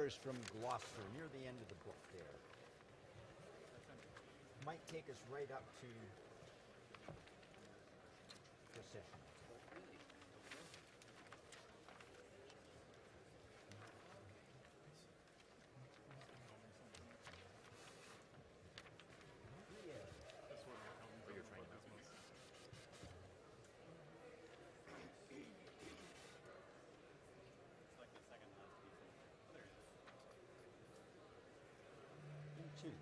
stairs from Gloucester, near the end of the book there. Might take us right up to Procession. Oh, you're trying this one. It's like the second last piece. Oh, there it is. Choose.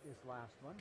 this last one.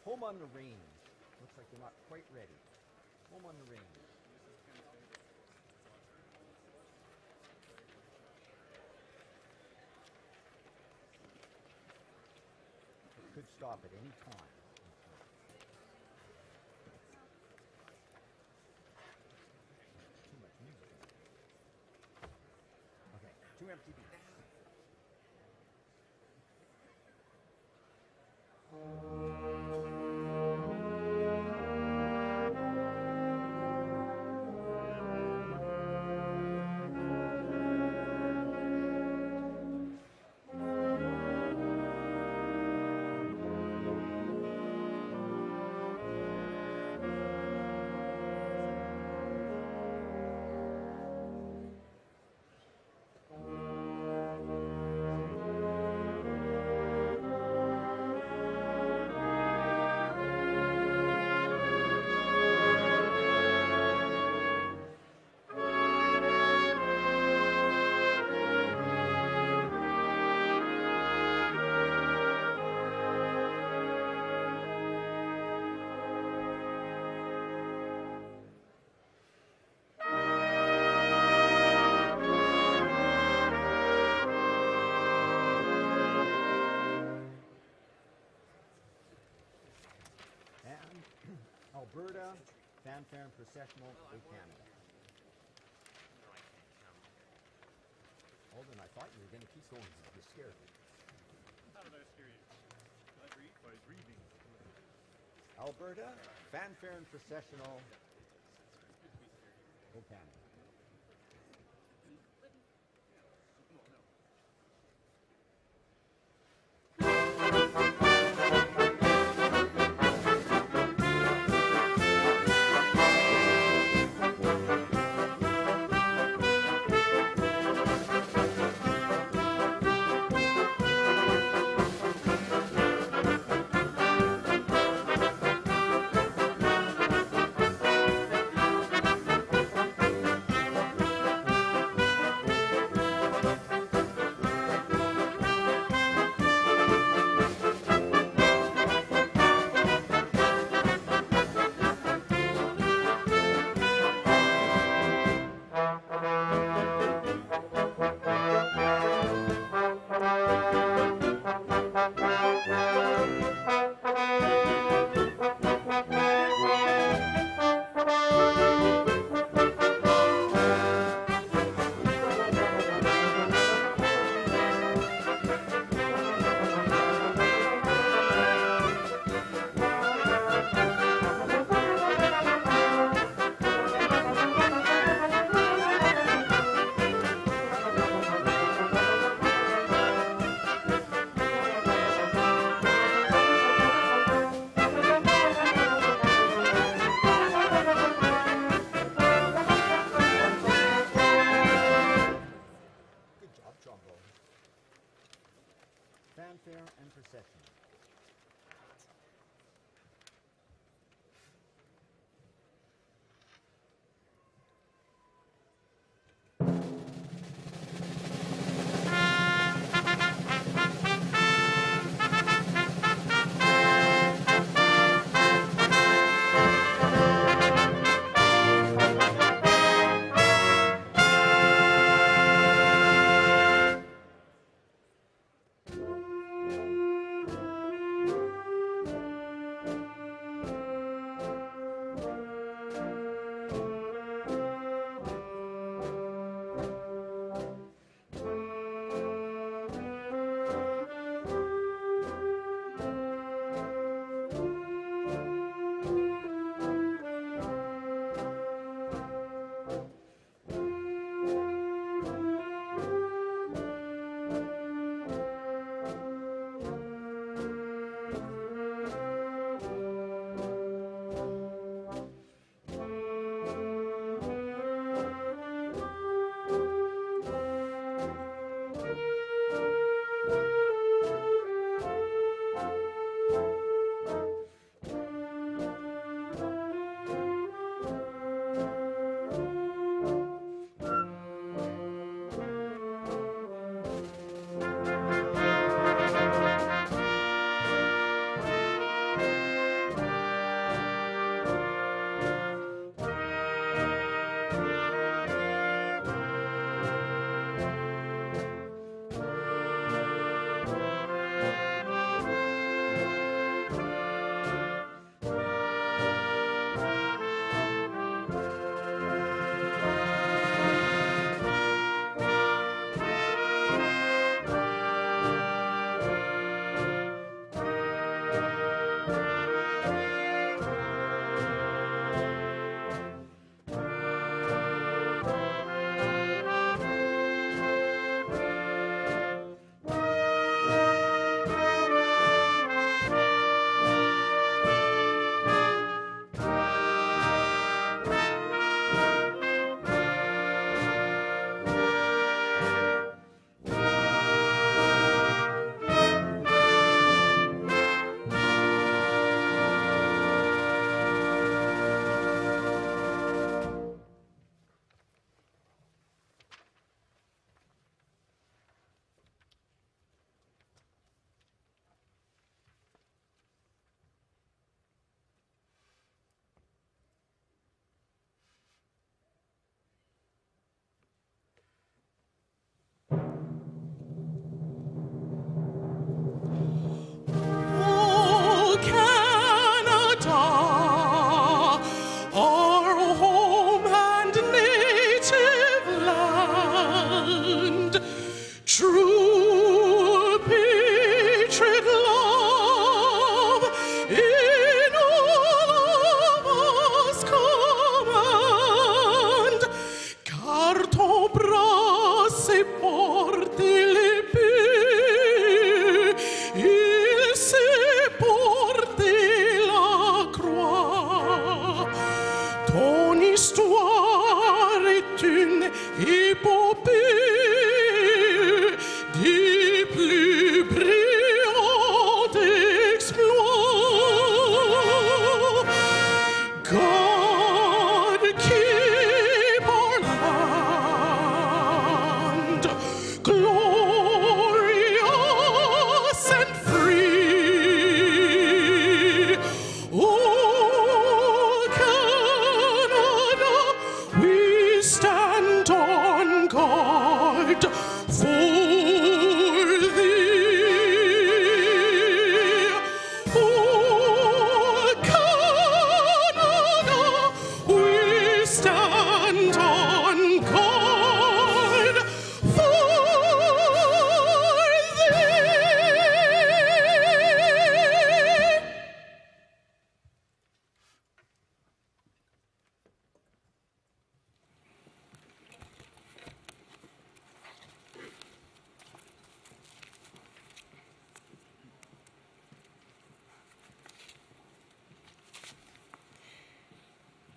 Home on the range. Looks like you're not quite ready. Home on the range. It could stop at any time. Too much music. Okay, 2 empty beats. Alberta, fanfare and processional of Canada. Holden, I thought you were going to keep going. You scared me. How did I scare you? I read by reading. Alberta, fanfare and processional of Canada. Fanfare and procession.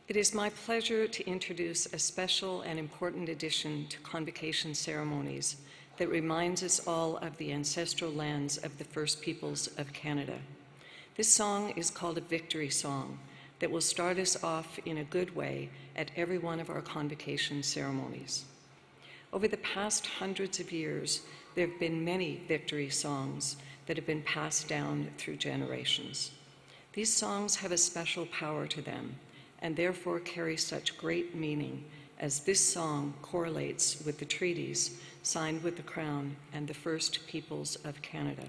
It is my pleasure to introduce a special and important addition to Convocation ceremonies that reminds us all of the ancestral lands of the First Peoples of Canada. This song is called a victory song that will start us off in a good way at every one of our Convocation ceremonies. Over the past hundreds of years, there have been many victory songs that have been passed down through generations. These songs have a special power to them and therefore carry such great meaning, as this song correlates with the treaties signed with the Crown and the First Peoples of Canada.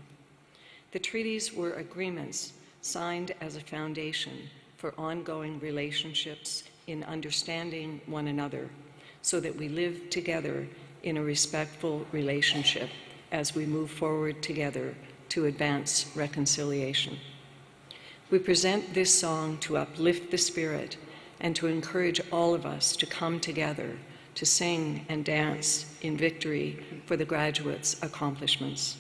The treaties were agreements signed as a foundation for ongoing relationships in understanding one another, so that we live together in a respectful relationship as we move forward together to advance reconciliation. We present this song to uplift the spirit and to encourage all of us to come together to sing and dance in victory for the graduates' accomplishments.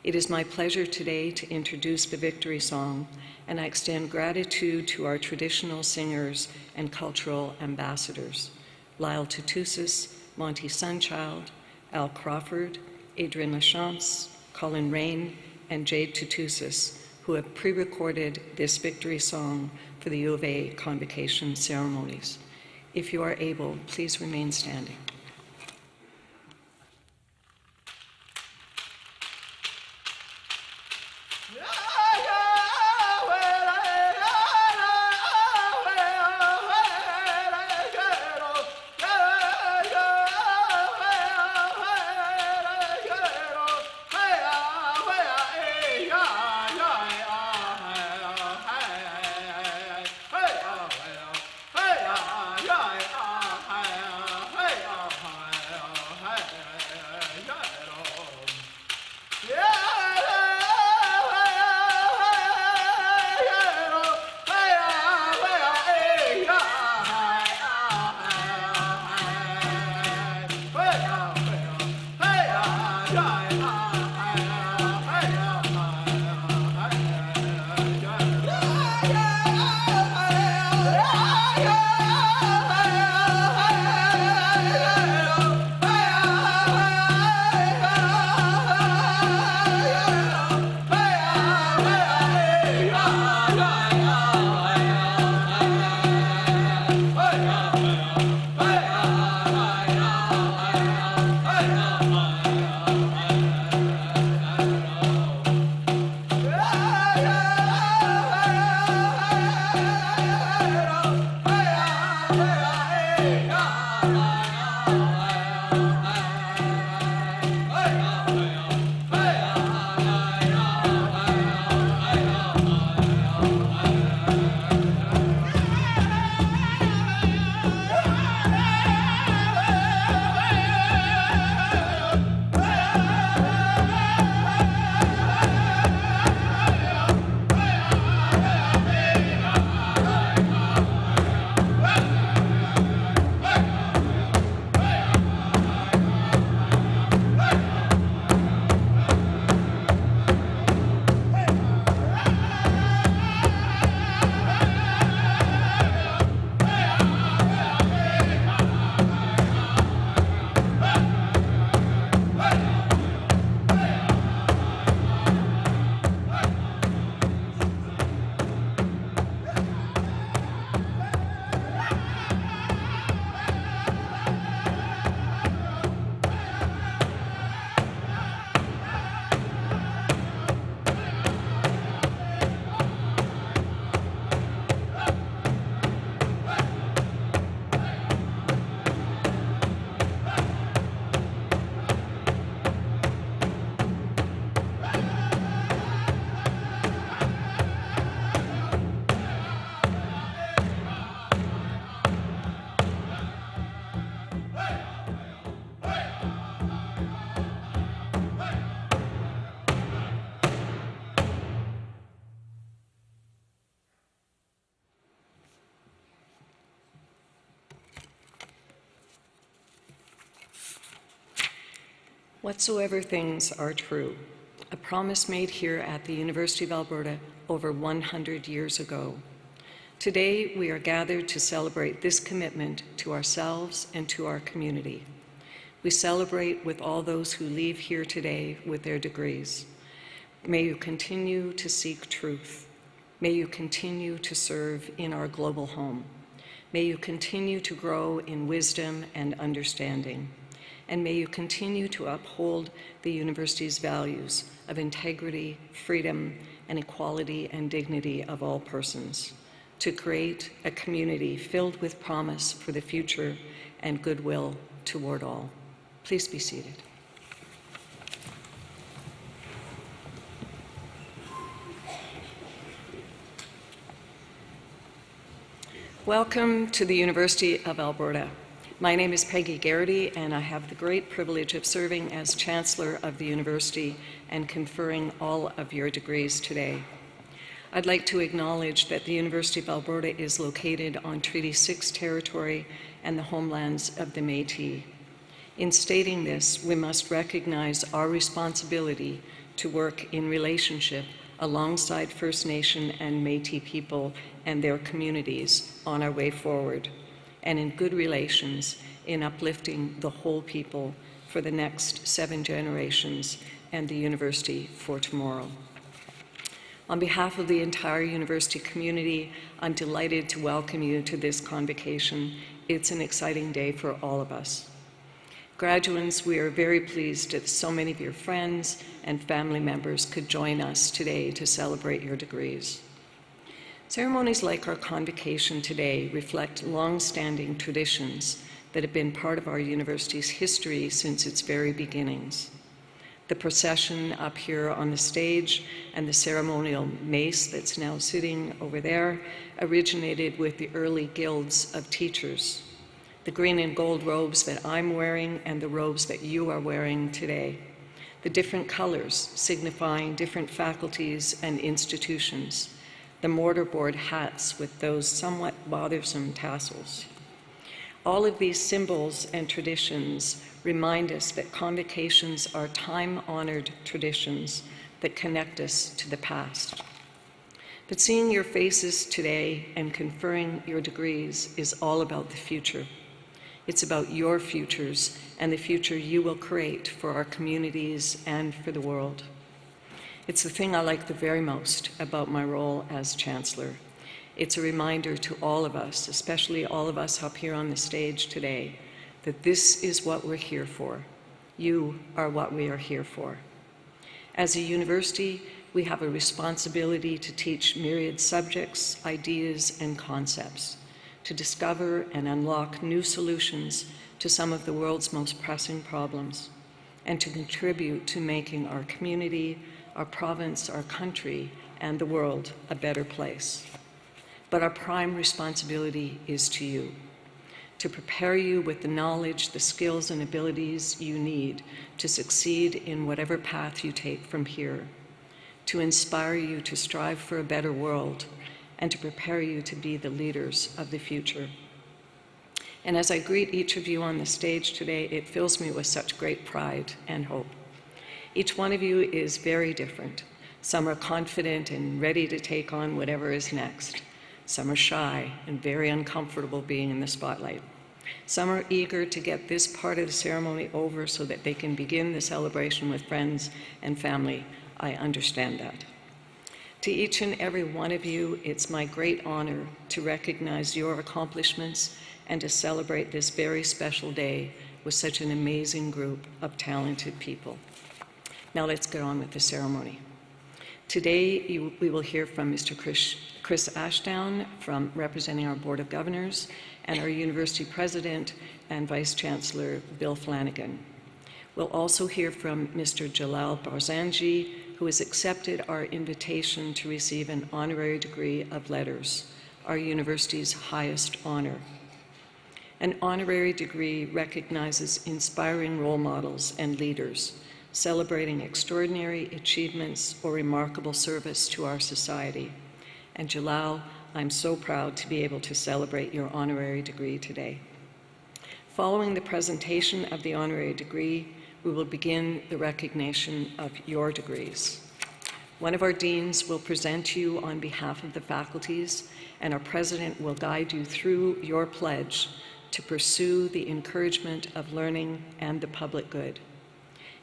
It is my pleasure today to introduce the victory song, and I extend gratitude to our traditional singers and cultural ambassadors, Lyle Tutusis, Monty Sunchild, Al Crawford, Adrian Lachance, Colin Rain, and Jade Tutusis, who have pre-recorded this victory song for the U of A Convocation ceremonies. If you are able, please remain standing. Whatsoever things are true, a promise made here at the University of Alberta over 100 years ago. Today, we are gathered to celebrate this commitment to ourselves and to our community. We celebrate with all those who leave here today with their degrees. May you continue to seek truth. May you continue to serve in our global home. May you continue to grow in wisdom and understanding. And may you continue to uphold the university's values of integrity, freedom, and equality and dignity of all persons, to create a community filled with promise for the future and goodwill toward all. Please be seated. Welcome to the University of Alberta. My name is Peggy Garrity, and I have the great privilege of serving as Chancellor of the University and conferring all of your degrees today. I'd like to acknowledge that the University of Alberta is located on Treaty 6 territory and the homelands of the Métis. In stating this, we must recognize our responsibility to work in relationship alongside First Nation and Métis people and their communities on our way forward, and in good relations in uplifting the whole people for the next 7 generations and the university for tomorrow. On behalf of the entire university community, I'm delighted to welcome you to this convocation. It's an exciting day for all of us. Graduates, we are very pleased that so many of your friends and family members could join us today to celebrate your degrees. Ceremonies like our convocation today reflect long-standing traditions that have been part of our university's history since its very beginnings. The procession up here on the stage and the ceremonial mace that's now sitting over there originated with the early guilds of teachers. The green and gold robes that I'm wearing and the robes that you are wearing today. The different colors signifying different faculties and institutions. The mortarboard hats with those somewhat bothersome tassels. All of these symbols and traditions remind us that convocations are time-honored traditions that connect us to the past. But seeing your faces today and conferring your degrees is all about the future. It's about your futures and the future you will create for our communities and for the world. It's the thing I like the very most about my role as Chancellor. It's a reminder to all of us, especially all of us up here on the stage today, that this is what we're here for. You are what we are here for. As a university, we have a responsibility to teach myriad subjects, ideas, and concepts, to discover and unlock new solutions to some of the world's most pressing problems, and to contribute to making our community, our province, our country, and the world a better place. But our prime responsibility is to you, to prepare you with the knowledge, the skills, and abilities you need to succeed in whatever path you take from here, to inspire you to strive for a better world, and to prepare you to be the leaders of the future. And as I greet each of you on the stage today, it fills me with such great pride and hope. Each one of you is very different. Some are confident and ready to take on whatever is next. Some are shy and very uncomfortable being in the spotlight. Some are eager to get this part of the ceremony over so that they can begin the celebration with friends and family. I understand that. To each and every one of you, it's my great honor to recognize your accomplishments and to celebrate this very special day with such an amazing group of talented people. Now let's get on with the ceremony. Today, we will hear from Mr. Chris Ashdown, representing our Board of Governors, and our University President and Vice Chancellor, Bill Flanagan. We'll also hear from Mr. Jalal Barzanji, who has accepted our invitation to receive an honorary degree of letters, our university's highest honor. An honorary degree recognizes inspiring role models and leaders, celebrating extraordinary achievements or remarkable service to our society. And Jalal, I'm so proud to be able to celebrate your honorary degree today. Following the presentation of the honorary degree, we will begin the recognition of your degrees. One of our deans will present you on behalf of the faculties, and our president will guide you through your pledge to pursue the encouragement of learning and the public good.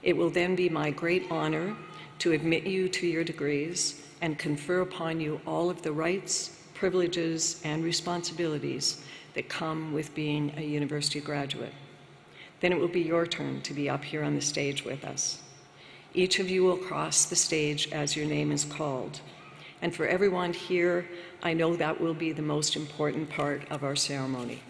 It will then be my great honor to admit you to your degrees and confer upon you all of the rights, privileges, and responsibilities that come with being a university graduate. Then it will be your turn to be up here on the stage with us. Each of you will cross the stage as your name is called. And for everyone here, I know that will be the most important part of our ceremony.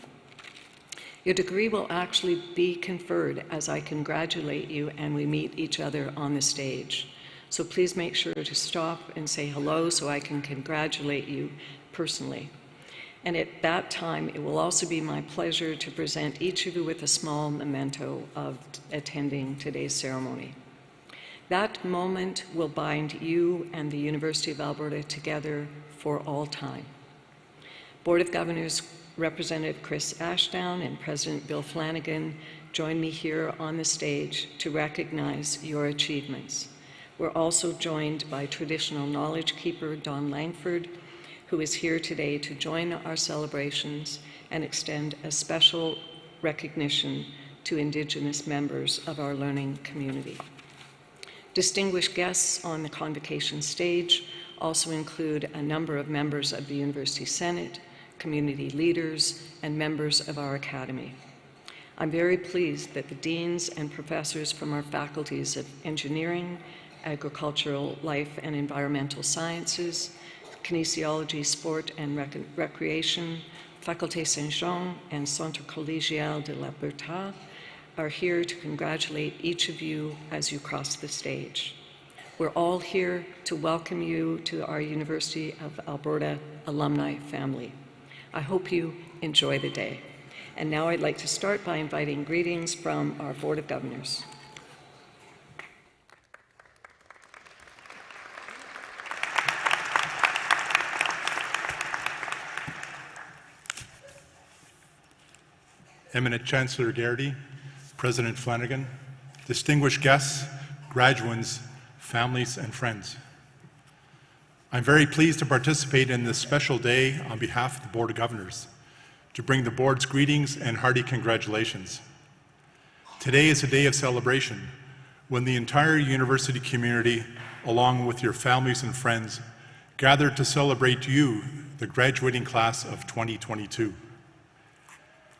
Your degree will actually be conferred as I congratulate you and we meet each other on the stage. So please make sure to stop and say hello so I can congratulate you personally. And at that time, it will also be my pleasure to present each of you with a small memento of attending today's ceremony. That moment will bind you and the University of Alberta together for all time. Board of Governors Representative Chris Ashdown and President Bill Flanagan join me here on the stage to recognize your achievements. We're also joined by traditional knowledge keeper Don Langford, who is here today to join our celebrations and extend a special recognition to Indigenous members of our learning community. Distinguished guests on the Convocation stage also include a number of members of the University Senate, community leaders, and members of our Academy. I'm very pleased that the deans and professors from our faculties of engineering, agricultural, life and environmental sciences, Kinesiology, Sport and Recreation, Faculté Saint-Jean, and Centre collégial de l'Alberta are here to congratulate each of you as you cross the stage. We're all here to welcome you to our University of Alberta alumni family. I hope you enjoy the day. And now I'd like to start by inviting greetings from our Board of Governors. Eminent Chancellor Garrity, President Flanagan, distinguished guests, graduands, families, and friends. I'm very pleased to participate in this special day on behalf of the Board of Governors, to bring the Board's greetings and hearty congratulations. Today is a day of celebration when the entire university community, along with your families and friends, gather to celebrate you, the graduating class of 2022.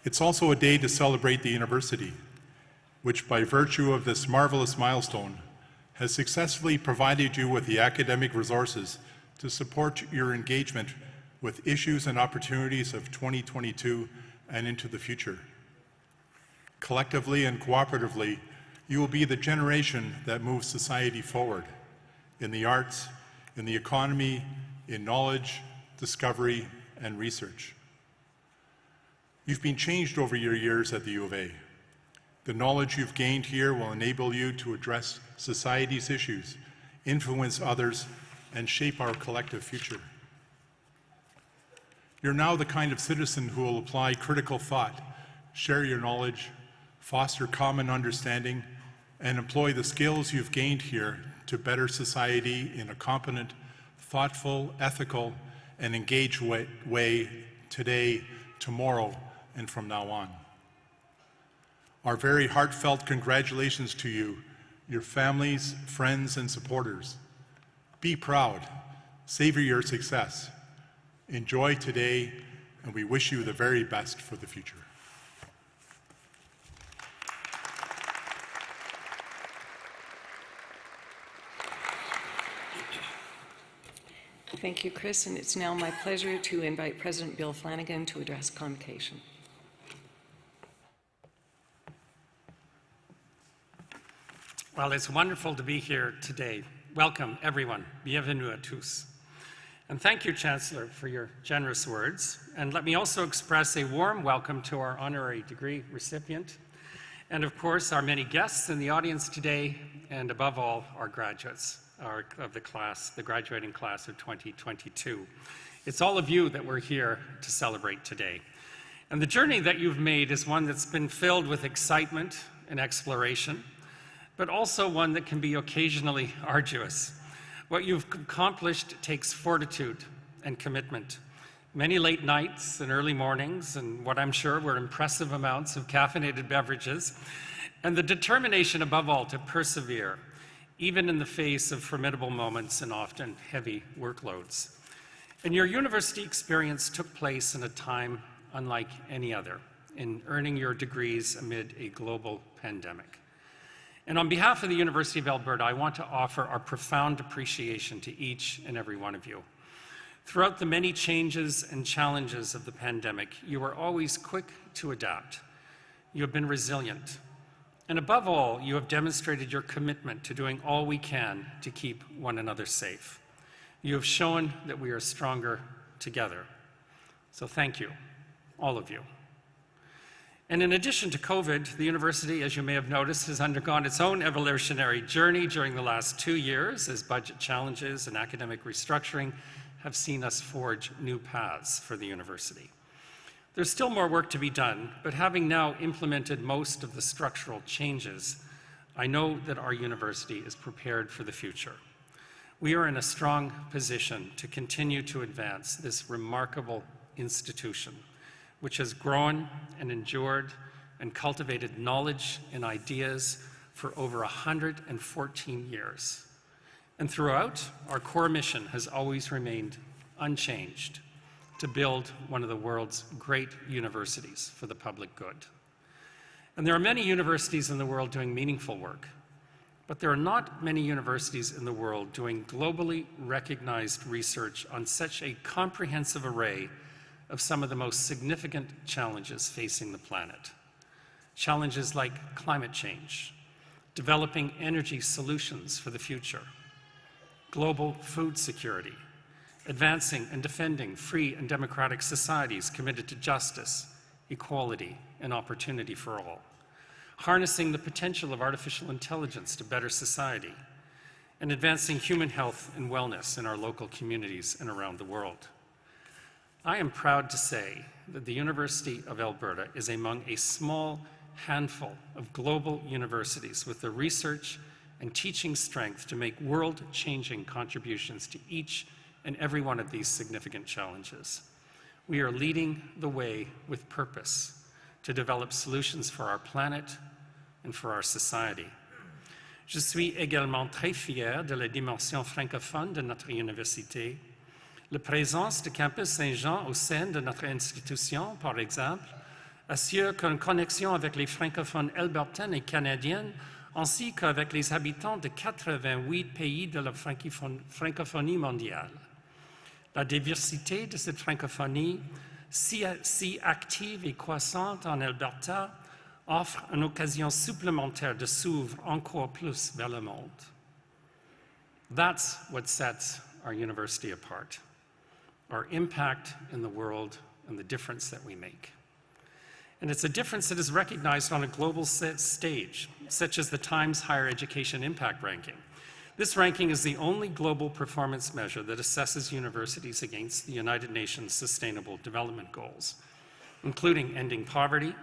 It's also a day to celebrate the university, which by virtue of this marvelous milestone has successfully provided you with the academic resources to support your engagement with issues and opportunities of 2022 and into the future. Collectively and cooperatively, you will be the generation that moves society forward in the arts, in the economy, in knowledge, discovery, and research. You've been changed over your years at the U of A. The knowledge you've gained here will enable you to address society's issues, influence others, and shape our collective future. You're now the kind of citizen who will apply critical thought, share your knowledge, foster common understanding, and employ the skills you've gained here to better society in a competent, thoughtful, ethical, and engaged way today, tomorrow, and from now on. Our very heartfelt congratulations to you, your families, friends, and supporters. Be proud, savor your success. Enjoy today, and we wish you the very best for the future. Thank you, Chris, and it's now my pleasure to invite President Bill Flanagan to address Convocation. Well, it's wonderful to be here today. Welcome, everyone. Bienvenue à tous. And thank you, Chancellor, for your generous words. And let me also express a warm welcome to our honorary degree recipient, and of course, our many guests in the audience today, and above all, our graduates of the class, the graduating class of 2022. It's all of you that we're here to celebrate today. And the journey that you've made is one that's been filled with excitement and exploration, but also one that can be occasionally arduous. What you've accomplished takes fortitude and commitment. Many late nights and early mornings, and what I'm sure were impressive amounts of caffeinated beverages, and the determination above all to persevere, even in the face of formidable moments and often heavy workloads. And your university experience took place in a time unlike any other, in earning your degrees amid a global pandemic. And on behalf of the University of Alberta, I want to offer our profound appreciation to each and every one of you. Throughout the many changes and challenges of the pandemic, you were always quick to adapt. You have been resilient. And above all, you have demonstrated your commitment to doing all we can to keep one another safe. You have shown that we are stronger together. So thank you, all of you. And in addition to COVID, the university, as you may have noticed, has undergone its own evolutionary journey during the last 2 years as budget challenges and academic restructuring have seen us forge new paths for the university. There's still more work to be done, but having now implemented most of the structural changes, I know that our university is prepared for the future. We are in a strong position to continue to advance this remarkable institution, which has grown and endured and cultivated knowledge and ideas for over 114 years. And throughout, our core mission has always remained unchanged: to build one of the world's great universities for the public good. And there are many universities in the world doing meaningful work, but there are not many universities in the world doing globally recognized research on such a comprehensive array of some of the most significant challenges facing the planet. Challenges like climate change, developing energy solutions for the future, global food security, advancing and defending free and democratic societies committed to justice, equality, and opportunity for all, harnessing the potential of artificial intelligence to better society, and advancing human health and wellness in our local communities and around the world. I am proud to say that the University of Alberta is among a small handful of global universities with the research and teaching strength to make world-changing contributions to each and every one of these significant challenges. We are leading the way with purpose to develop solutions for our planet and for our society. Je suis également très fier de la dimension francophone de notre université. La présence de Campus Saint-Jean au sein de notre institution, par exemple, assure qu'une connexion avec les francophones albertains et canadiens, ainsi qu'avec les habitants de 88 pays de la francophonie mondiale. La diversité de cette francophonie, si active et croissante en Alberta, offre une occasion supplémentaire de s'ouvrir encore plus vers le monde. That's what sets our university apart, our impact in the world and the difference that we make. And it's a difference that is recognized on a global stage, such as the Times Higher Education Impact Ranking. This ranking is the only global performance measure that assesses universities against the United Nations Sustainable Development Goals, including ending poverty,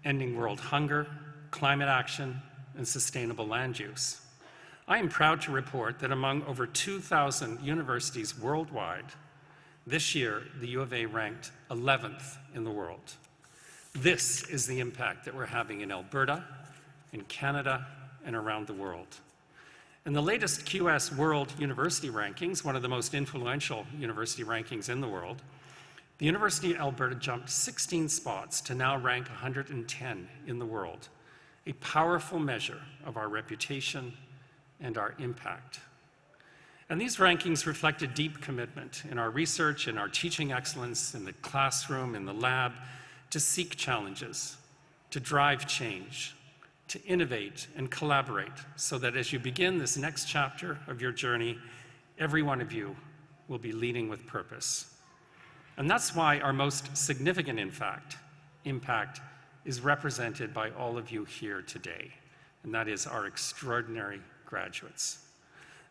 ending world hunger, climate action, and sustainable land use. I am proud to report that among over 2,000 universities worldwide, this year the U of A ranked 11th in the world. This is the impact that we're having in Alberta, in Canada, and around the world. In the latest QS World University Rankings, one of the most influential university rankings in the world, the University of Alberta jumped 16 spots to now rank 110 in the world, a powerful measure of our reputation and our impact. And these rankings reflect a deep commitment in our research, in our teaching excellence, in the classroom, in the lab, to seek challenges, to drive change, to innovate and collaborate so that as you begin this next chapter of your journey, every one of you will be leading with purpose. And that's why our most significant impact is represented by all of you here today, and that is our extraordinary graduates.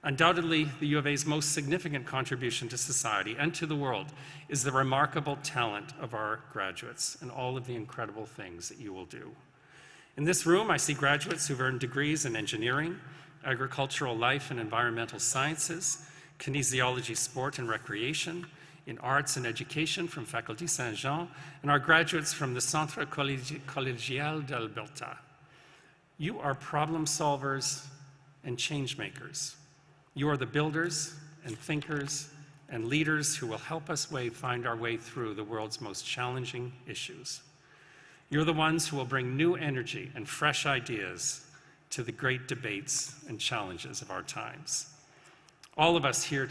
Undoubtedly, the U of A's most significant contribution to society and to the world is the remarkable talent of our graduates and all of the incredible things that you will do. In this room, I see graduates who've earned degrees in engineering, agricultural life and environmental sciences, kinesiology, sport and recreation, in arts and education from Faculté Saint-Jean, and our graduates from the Centre collégial d'Alberta. You are problem solvers and change makers. You are the builders and thinkers and leaders who will help us find our way through the world's most challenging issues. You're the ones who will bring new energy and fresh ideas to the great debates and challenges of our times. All of us here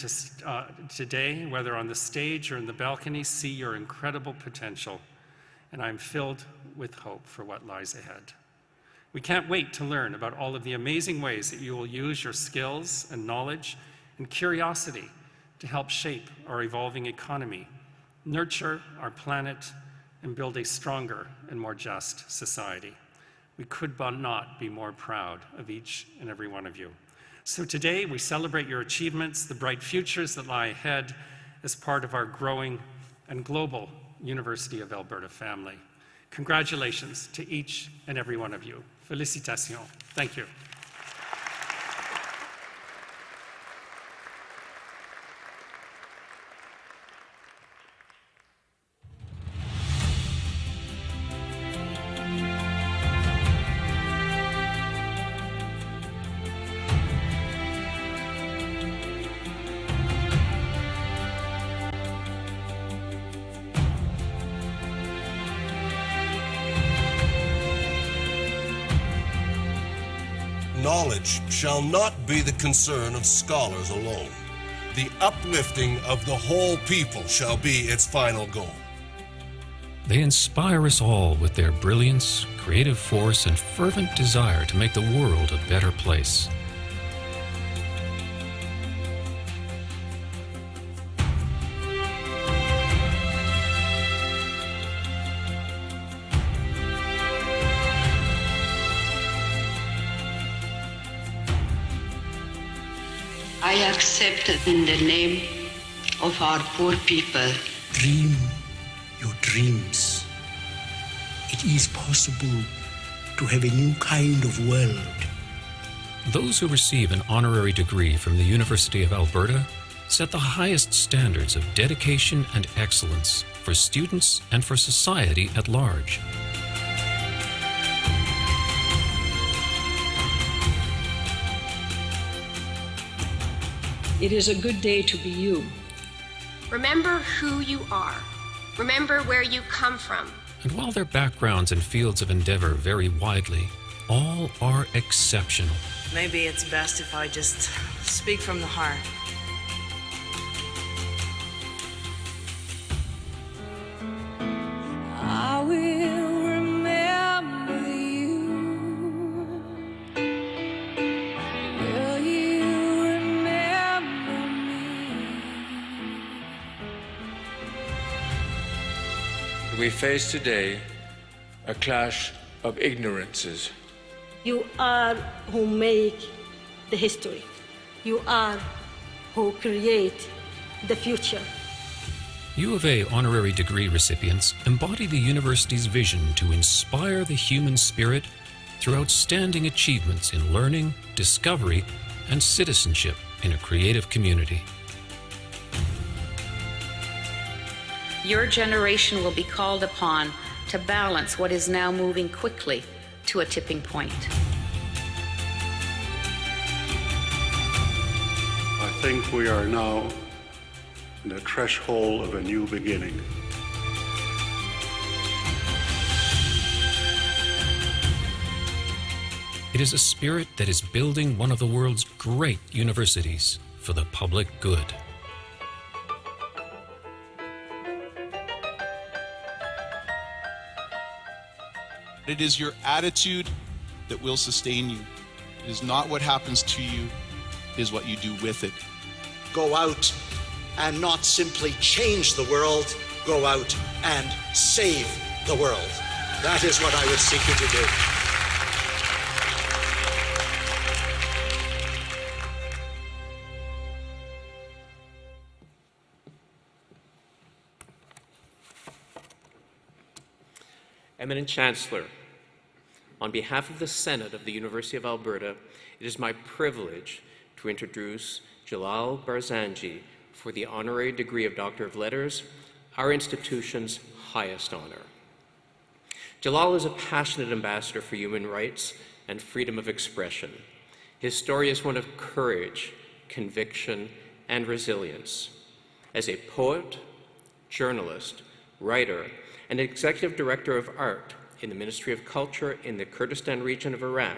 today, whether on the stage or in the balcony, see your incredible potential, and I'm filled with hope for what lies ahead. We can't wait to learn about all of the amazing ways that you will use your skills and knowledge and curiosity to help shape our evolving economy, nurture our planet, and build a stronger and more just society. We could not be more proud of each and every one of you. So today we celebrate your achievements, the bright futures that lie ahead as part of our growing and global University of Alberta family. Congratulations to each and every one of you. Félicitations. Thank you. Knowledge shall not be the concern of scholars alone. The uplifting of the whole people shall be its final goal. They inspire us all with their brilliance, creative force, and fervent desire to make the world a better place. I accept in the name of our poor people. Dream your dreams. It is possible to have a new kind of world. Those who receive an honorary degree from the University of Alberta set the highest standards of dedication and excellence for students and for society at large. It is a good day to be you. Remember who you are. Remember where you come from. And while their backgrounds and fields of endeavor vary widely, all are exceptional. Maybe it's best if I just speak from the heart. I will remember you. Will you remember me? We face today a clash of ignorances. You are who make the history. You are who create the future. U of A honorary degree recipients embody the university's vision to inspire the human spirit through outstanding achievements in learning, discovery, and citizenship in a creative community. Your generation will be called upon to balance what is now moving quickly to a tipping point. I think we are now in the threshold of a new beginning. It is a spirit that is building one of the world's great universities for the public good. It is your attitude that will sustain you. It is not what happens to you, it is what you do with it. Go out and not simply change the world, go out and save the world. That is what I would seek you to do. Eminent Chancellor, on behalf of the Senate of the University of Alberta, it is my privilege to introduce Jalal Barzanji for the honorary degree of Doctor of Letters, our institution's highest honor. Jalal is a passionate ambassador for human rights and freedom of expression. His story is one of courage, conviction, and resilience. As a poet, journalist, writer, and executive director of art in the Ministry of Culture in the Kurdistan region of Iraq,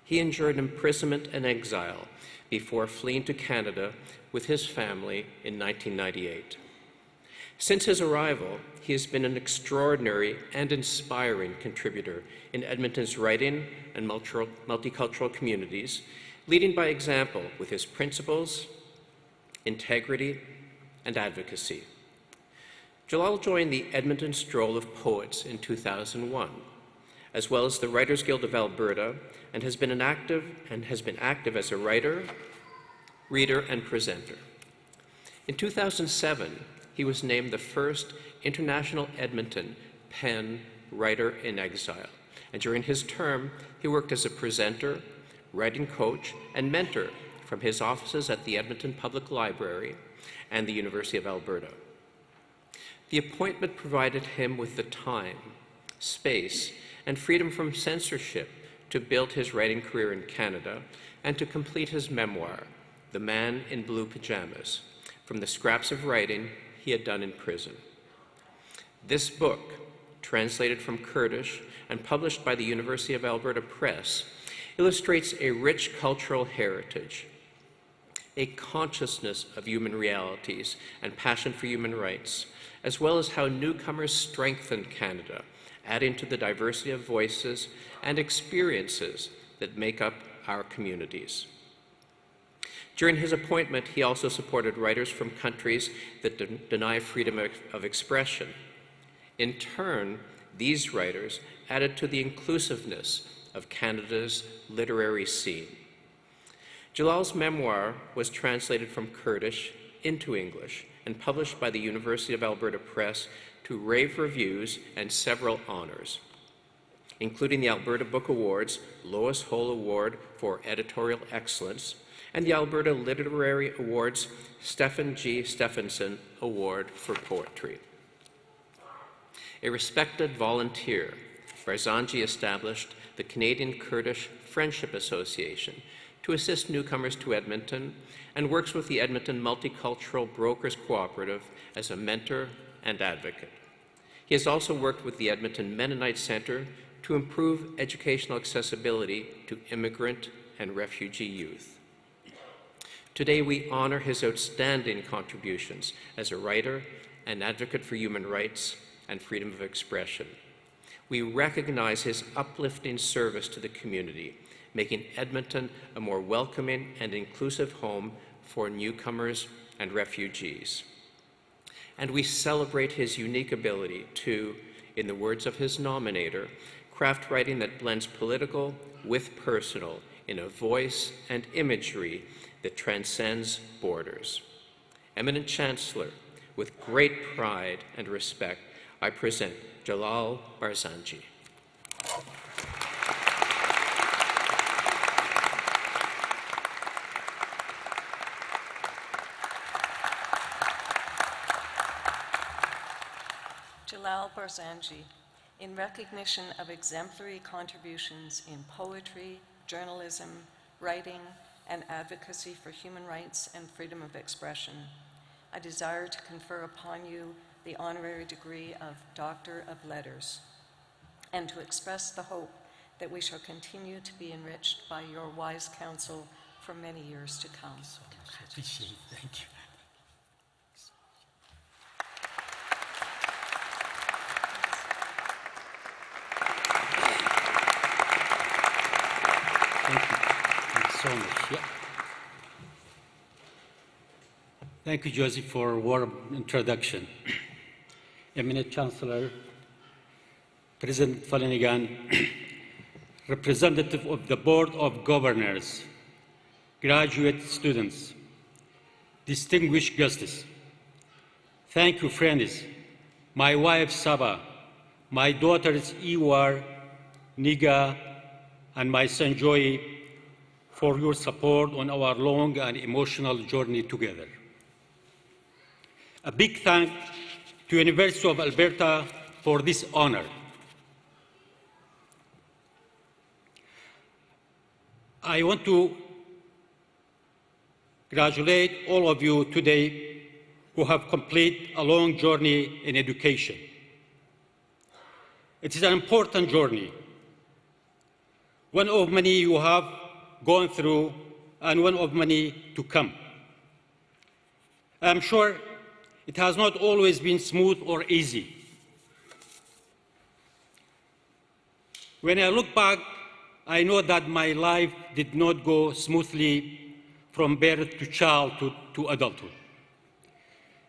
he endured imprisonment and exile before fleeing to Canada with his family in 1998. Since his arrival, he has been an extraordinary and inspiring contributor in Edmonton's writing and multicultural communities, leading by example with his principles, integrity, and advocacy. Jalal joined the Edmonton Stroll of Poets in 2001, as well as the Writers Guild of Alberta, and has been active as a writer, reader, and presenter. In 2007, he was named the first International Edmonton Pen Writer in Exile, and during his term, he worked as a presenter, writing coach, and mentor from his offices at the Edmonton Public Library and the University of Alberta. The appointment provided him with the time, space, and freedom from censorship to build his writing career in Canada and to complete his memoir, The Man in Blue Pajamas, from the scraps of writing he had done in prison. This book, translated from Kurdish and published by the University of Alberta Press, illustrates a rich cultural heritage, a consciousness of human realities and passion for human rights, as well as how newcomers strengthen Canada, adding to the diversity of voices and experiences that make up our communities. During his appointment, he also supported writers from countries that deny freedom of expression. In turn, these writers added to the inclusiveness of Canada's literary scene. Jalal's memoir was translated from Kurdish into English and published by the University of Alberta Press to rave reviews and several honors, including the Alberta Book Awards Lois Hole Award for Editorial Excellence and the Alberta Literary Awards Stephen G. Stephenson Award for Poetry. A respected volunteer, Barzanji established the Canadian Kurdish Friendship Association to assist newcomers to Edmonton and works with the Edmonton Multicultural Brokers Cooperative as a mentor and advocate. He has also worked with the Edmonton Mennonite Centre to improve educational accessibility to immigrant and refugee youth. Today, we honor his outstanding contributions as a writer and advocate for human rights and freedom of expression. We recognize his uplifting service to the community, making Edmonton a more welcoming and inclusive home for newcomers and refugees. And we celebrate his unique ability to, in the words of his nominator, craft writing that blends political with personal in a voice and imagery that transcends borders. Eminent Chancellor, with great pride and respect, I present Jalal Barzanji. Jalal Barzanji, in recognition of exemplary contributions in poetry, journalism, writing, and advocacy for human rights and freedom of expression, I desire to confer upon you the honorary degree of Doctor of Letters, and to express the hope that we shall continue to be enriched by your wise counsel for many years to come. Appreciate it. Thank you. So much. Yeah. Thank you, Josie, for a warm introduction. Eminent Chancellor, President Flanagan, representative of the Board of Governors, graduate students, distinguished guests, thank you, friends, my wife Saba, my daughters Iwar Niga, and my son Joy for your support on our long and emotional journey together. A big thank to University of Alberta for this honor. I want to congratulate all of you today who have completed a long journey in education. It is an important journey, one of many you have gone through and one of many to come. I'm sure it has not always been smooth or easy. When I look back, I know that my life did not go smoothly from birth to child to adulthood.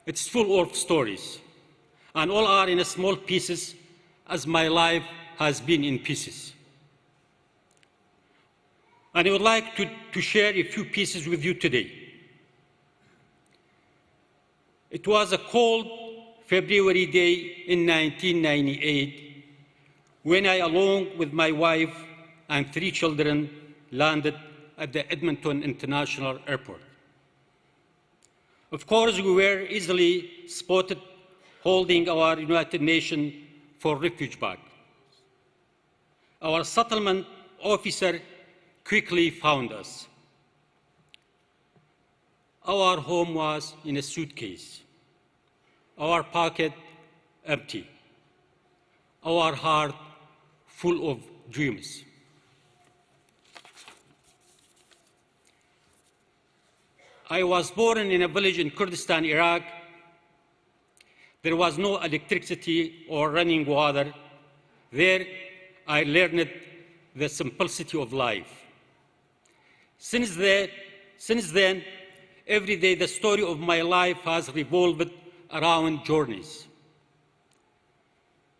It's full of stories, and all are in small pieces, as my life has been in pieces. And I would like to share a few pieces with you today. It was a cold February day in 1998 when I, along with my wife and 3 children, landed at the Edmonton International Airport. Of course, we were easily spotted holding our United Nations for refuge bag. Our settlement officer quickly found us. Our home was in a suitcase, our pocket empty, our heart full of dreams. I was born in a village in Kurdistan, Iraq. There was no electricity or running water. There, I learned the simplicity of life. Since then, every day the story of my life has revolved around journeys.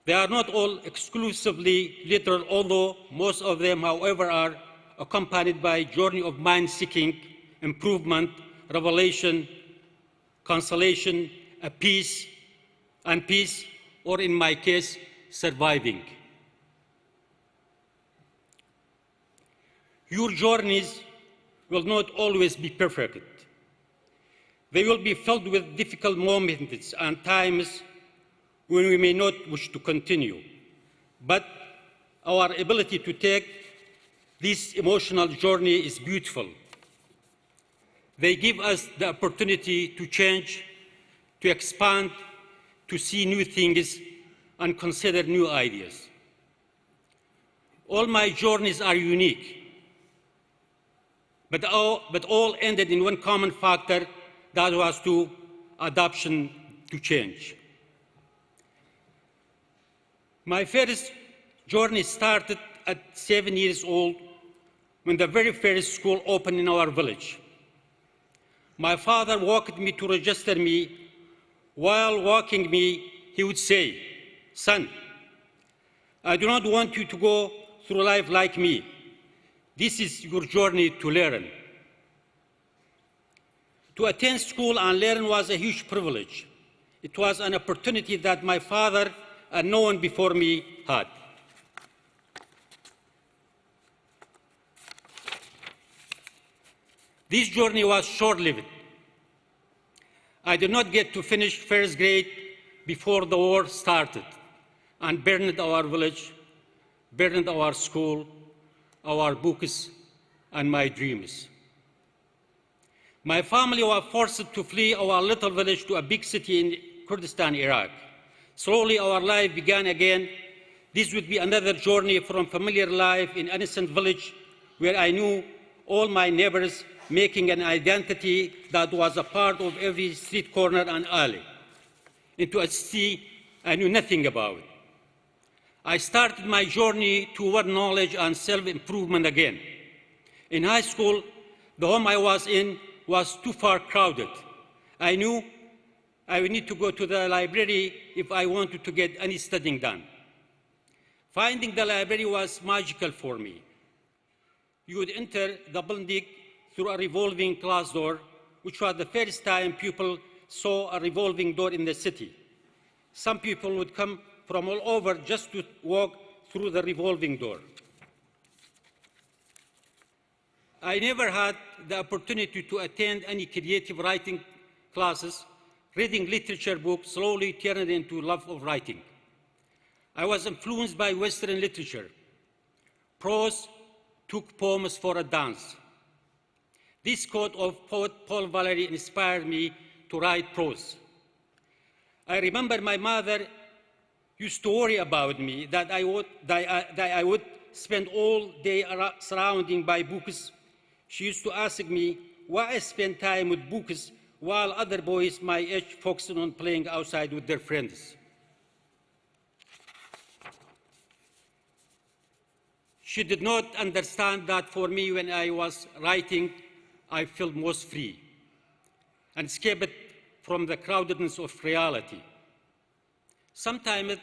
They are not all exclusively literal, although most of them, however, are accompanied by a journey of mind-seeking, improvement, revelation, consolation, peace, or in my case, surviving. Your journeys will not always be perfect. They will be filled with difficult moments and times when we may not wish to continue. But our ability to take this emotional journey is beautiful. They give us the opportunity to change, to expand, to see new things, and consider new ideas. All my journeys are unique, but all ended in one common factor, that was to adaptation to change. My first journey started at 7 years old when the very first school opened in our village. My father walked me to register me. While walking me, he would say, "Son, I do not want you to go through life like me. This is your journey to learn." To attend school and learn was a huge privilege. It was an opportunity that my father and no one before me had. This journey was short-lived. I did not get to finish first grade before the war started and burned our village, burned our school, our books, and my dreams. My family was forced to flee our little village to a big city in Kurdistan, Iraq. Slowly, our life began again. This would be another journey from familiar life in innocent village where I knew all my neighbors, making an identity that was a part of every street corner and alley, into a city I knew nothing about. I started my journey toward knowledge and self-improvement again. In high school, the home I was in was too far crowded. I knew I would need to go to the library if I wanted to get any studying done. Finding the library was magical for me. You would enter the building through a revolving glass door, which was the first time people saw a revolving door in the city. Some people would come from all over just to walk through the revolving door. I never had the opportunity to attend any creative writing classes. Reading literature books slowly turned into love of writing. I was influenced by Western literature. Prose took poems for a dance. This quote of poet Paul Valery inspired me to write prose. I remember my mother used to worry about me that I would spend all day surrounded by books. She used to ask me why I spend time with books while other boys my age focused on playing outside with their friends. She did not understand that for me, when I was writing, I felt most free and escaped from the crowdedness of reality. Sometimes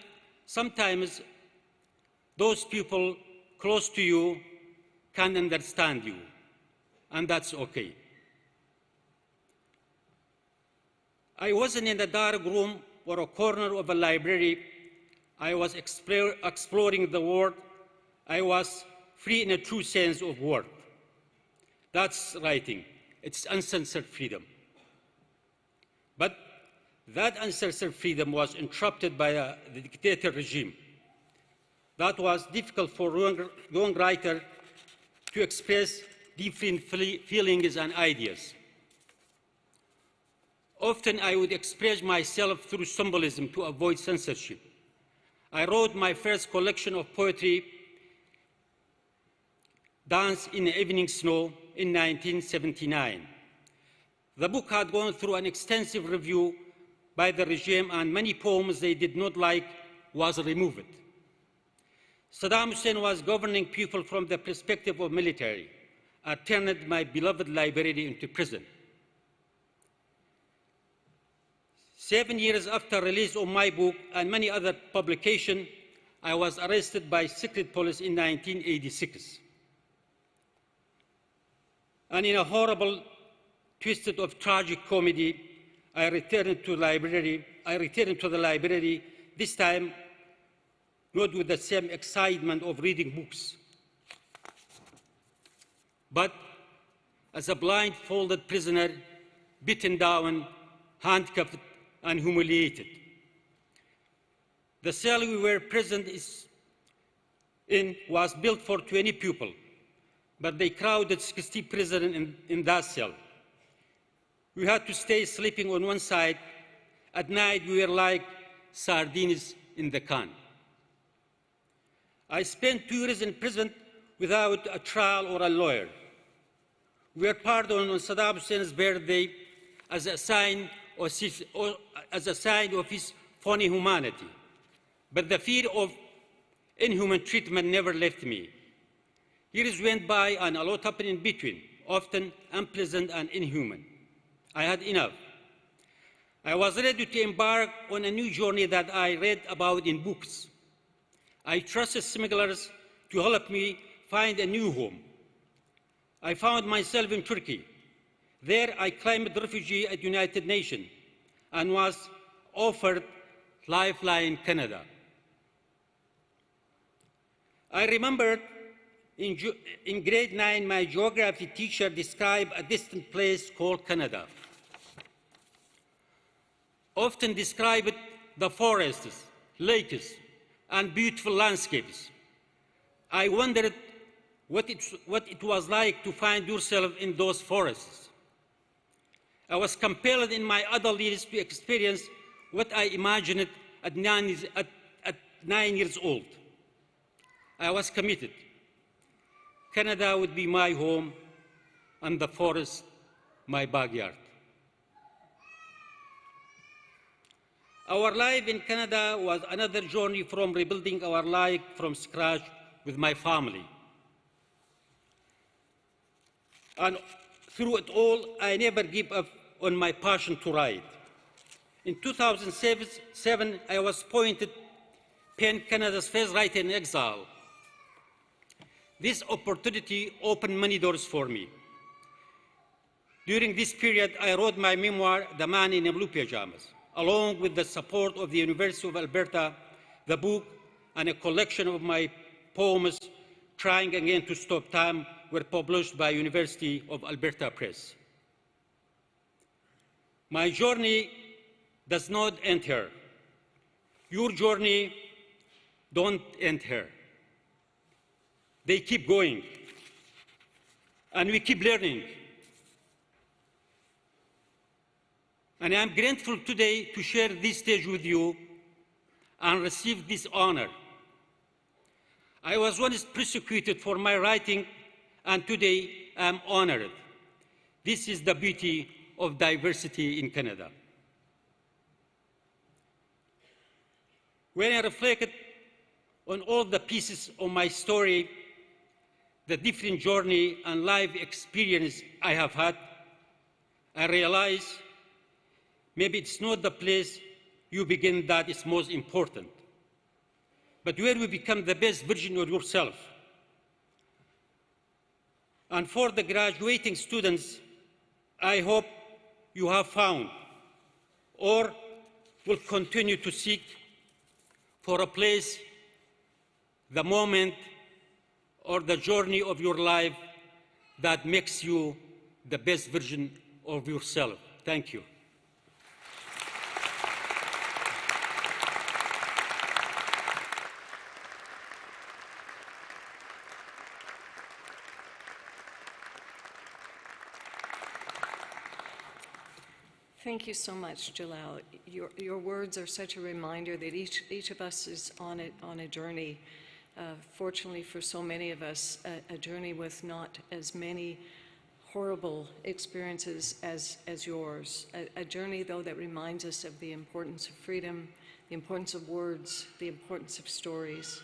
those people close to you can understand you, and that's okay. I wasn't in a dark room or a corner of a library. I was exploring the world. I was free in a true sense of word. That's writing. It's uncensored freedom. But that uncensored freedom was interrupted by the dictator regime. That was difficult for a young writer to express different feelings and ideas. Often I would express myself through symbolism to avoid censorship. I wrote my first collection of poetry, Dance in the Evening Snow, in 1979. The book had gone through an extensive review by the regime, and many poems they did not like was removed. Saddam Hussein was governing people from the perspective of military. I turned my beloved library into prison. 7 years after release of my book and many other publications, I was arrested by secret police in 1986. And in a horrible, twisted of tragic comedy, I returned to the library, this time not with the same excitement of reading books, but as a blindfolded prisoner, beaten down, handcuffed, and humiliated. The cell we were present in was built for 20 people, but they crowded 60 prisoners in that cell. We had to stay sleeping on one side. At night, we were like sardines in the can. I spent 2 years in prison without a trial or a lawyer. We were pardoned on Saddam Hussein's birthday as a sign of his funny humanity. But the fear of inhuman treatment never left me. Years went by and a lot happened in between, often unpleasant and inhuman. I had enough. I was ready to embark on a new journey that I read about in books. I trusted smugglers to help me find a new home. I found myself in Turkey. There I claimed refugee at the United Nations and was offered Lifeline Canada. I remembered in grade 9, my geography teacher described a distant place called Canada. Often described the forests, lakes, and beautiful landscapes. I wondered what it was like to find yourself in those forests. I was compelled in my adult years to experience what I imagined at 9 years old. I was committed. Canada would be my home and the forest my backyard. Our life in Canada was another journey from rebuilding our life from scratch with my family. And through it all, I never gave up on my passion to write. In 2007, I was appointed PEN Canada's first writer in exile. This opportunity opened many doors for me. During this period, I wrote my memoir, The Man in the Blue Pajamas. Along with the support of the University of Alberta, the book and a collection of my poems, Trying Again to Stop Time, were published by University of Alberta Press. My journey does not end here. Your journey don't end here. They keep going, and we keep learning. And I am grateful today to share this stage with you and receive this honor. I was once persecuted for my writing, and today I am honored. This is the beauty of diversity in Canada. When I reflected on all the pieces of my story, the different journey and life experience I have had, I realized maybe it's not the place you begin that is most important, but where you become the best version of yourself. And for the graduating students, I hope you have found or will continue to seek for a place, the moment, or the journey of your life that makes you the best version of yourself. Thank you. Thank you so much, Jalal. Your words are such a reminder that each of us is on a journey. Fortunately for so many of us, a journey with not as many horrible experiences as yours. A journey, though, that reminds us of the importance of freedom, the importance of words, the importance of stories.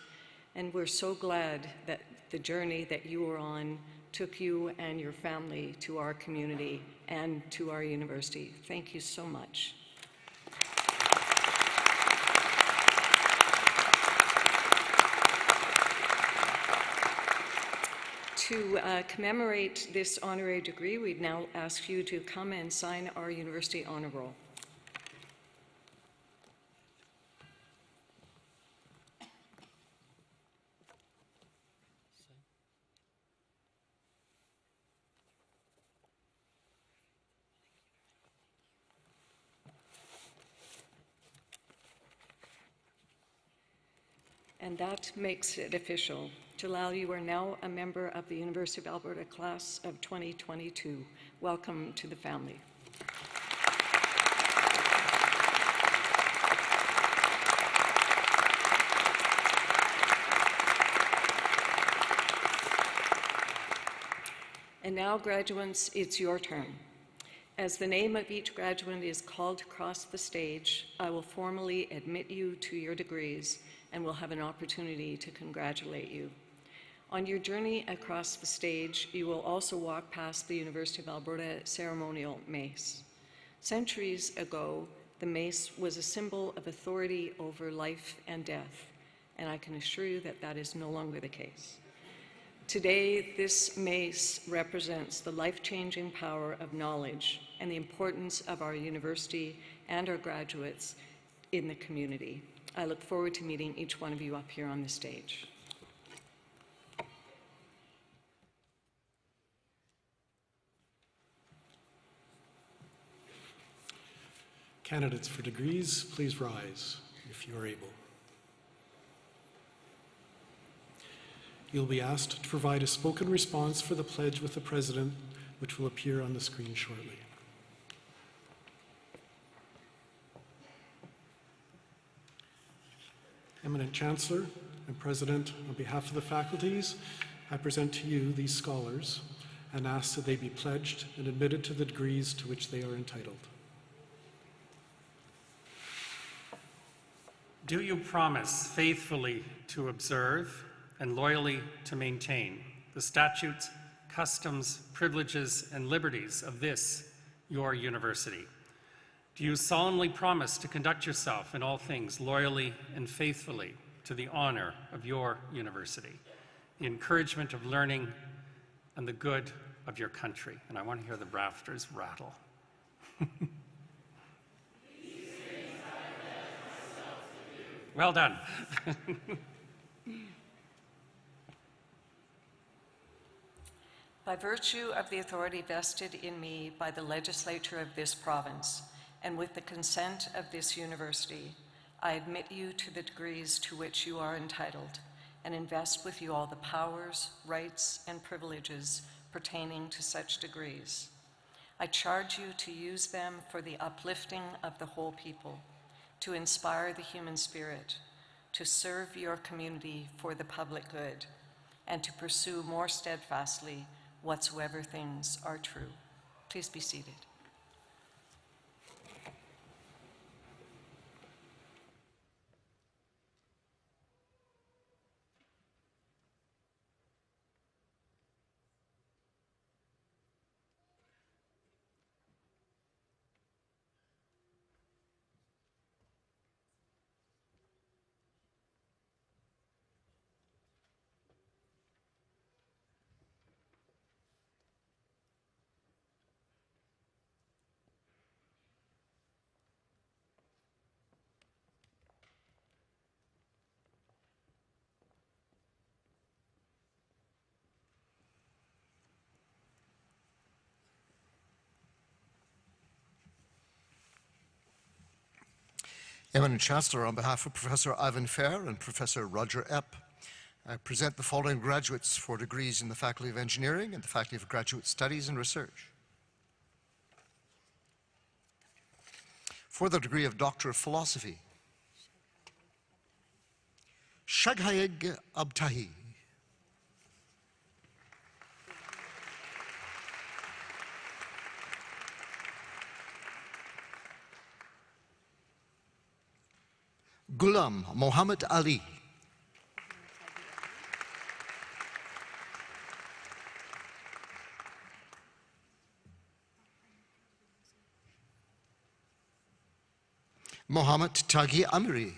And we're so glad that the journey that you were on took you and your family to our community and to our university. Thank you so much. To commemorate this honorary degree, we'd now ask you to come and sign our university honor roll. And that makes it official. Jalal, you are now a member of the University of Alberta class of 2022. Welcome to the family. And now, graduates, it's your turn. As the name of each graduate is called across the stage, I will formally admit you to your degrees and will have an opportunity to congratulate you. On your journey across the stage, you will also walk past the University of Alberta ceremonial mace. Centuries ago, the mace was a symbol of authority over life and death, and I can assure you that that is no longer the case. Today, this mace represents the life-changing power of knowledge and the importance of our university and our graduates in the community. I look forward to meeting each one of you up here on the stage. Candidates for degrees, please rise if you are able. You'll be asked to provide a spoken response for the pledge with the President, which will appear on the screen shortly. Eminent Chancellor and President, on behalf of the faculties, I present to you these scholars and ask that they be pledged and admitted to the degrees to which they are entitled. Do you promise faithfully to observe and loyally to maintain the statutes, customs, privileges, and liberties of this, your university? Do you solemnly promise to conduct yourself in all things loyally and faithfully to the honor of your university, the encouragement of learning, and the good of your country? And I want to hear the rafters rattle. Well done. By virtue of the authority vested in me by the legislature of this province, and with the consent of this university, I admit you to the degrees to which you are entitled, and invest with you all the powers, rights, and privileges pertaining to such degrees. I charge you to use them for the uplifting of the whole people, to inspire the human spirit, to serve your community for the public good, and to pursue more steadfastly whatsoever things are true. Please be seated. Eminent Chancellor, on behalf of Professor Ivan Fair and Professor Roger Epp, I present the following graduates for degrees in the Faculty of Engineering and the Faculty of Graduate Studies and Research. For the degree of Doctor of Philosophy, Shaghayeg Abtahi. Ghulam Mohammed Ali. Mohammed Taghi Amiri.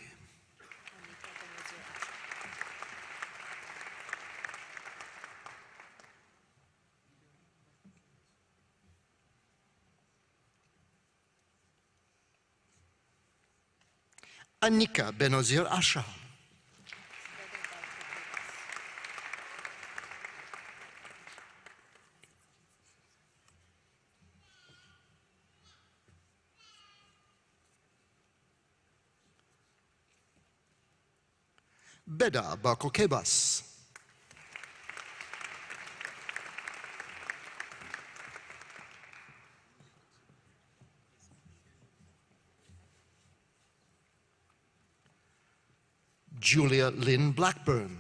Anika Benozir Asha. Beda Bakokebas. Julia Lynn Blackburn.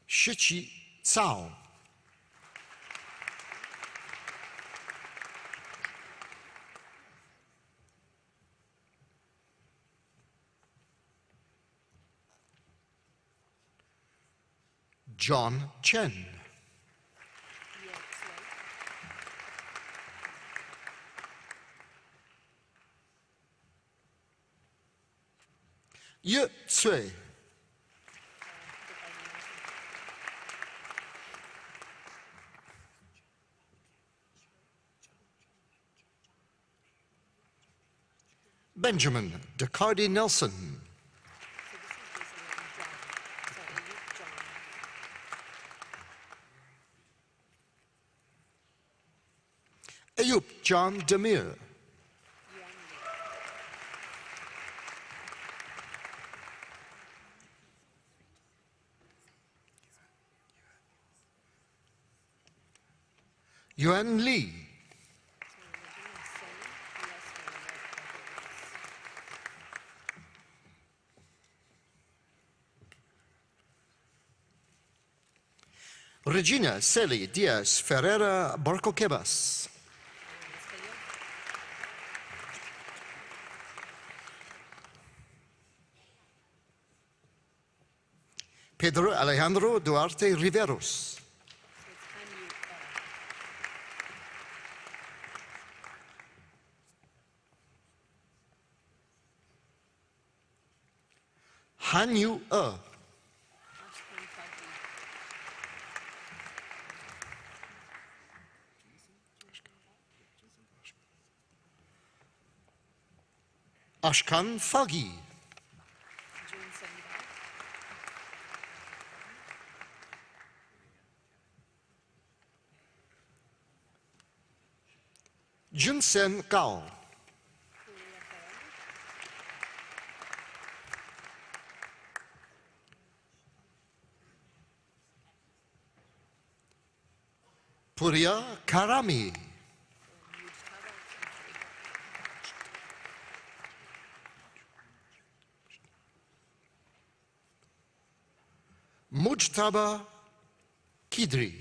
Shichi Cao. John Chen. Ye Cui. Benjamin Decardi Nelson. Ayub John Demir. Yuan Li. Regina Celi Diaz Ferreira Barcoquebas. Pedro Alejandro Duarte Riveros. Han Yu E. Ashkan Fagi. Junsen Gao. Puria Karami. Mujtaba Kidri.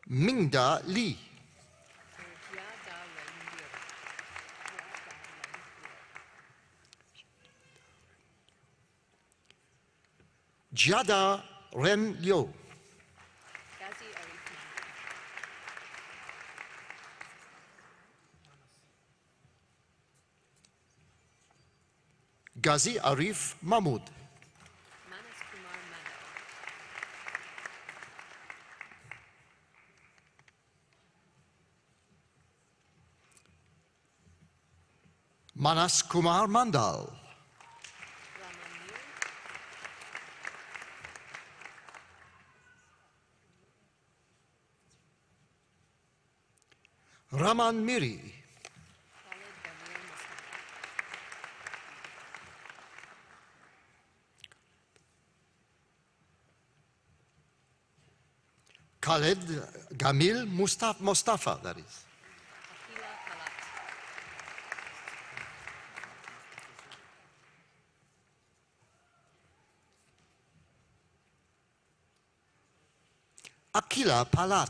Mingda Li. Jiada Ren Liu. Ghazi Arif Mahmoud. Manas Kumar Mandal. Raman Miri. Khaled Gamil Mustafa, that is. Akila Palat.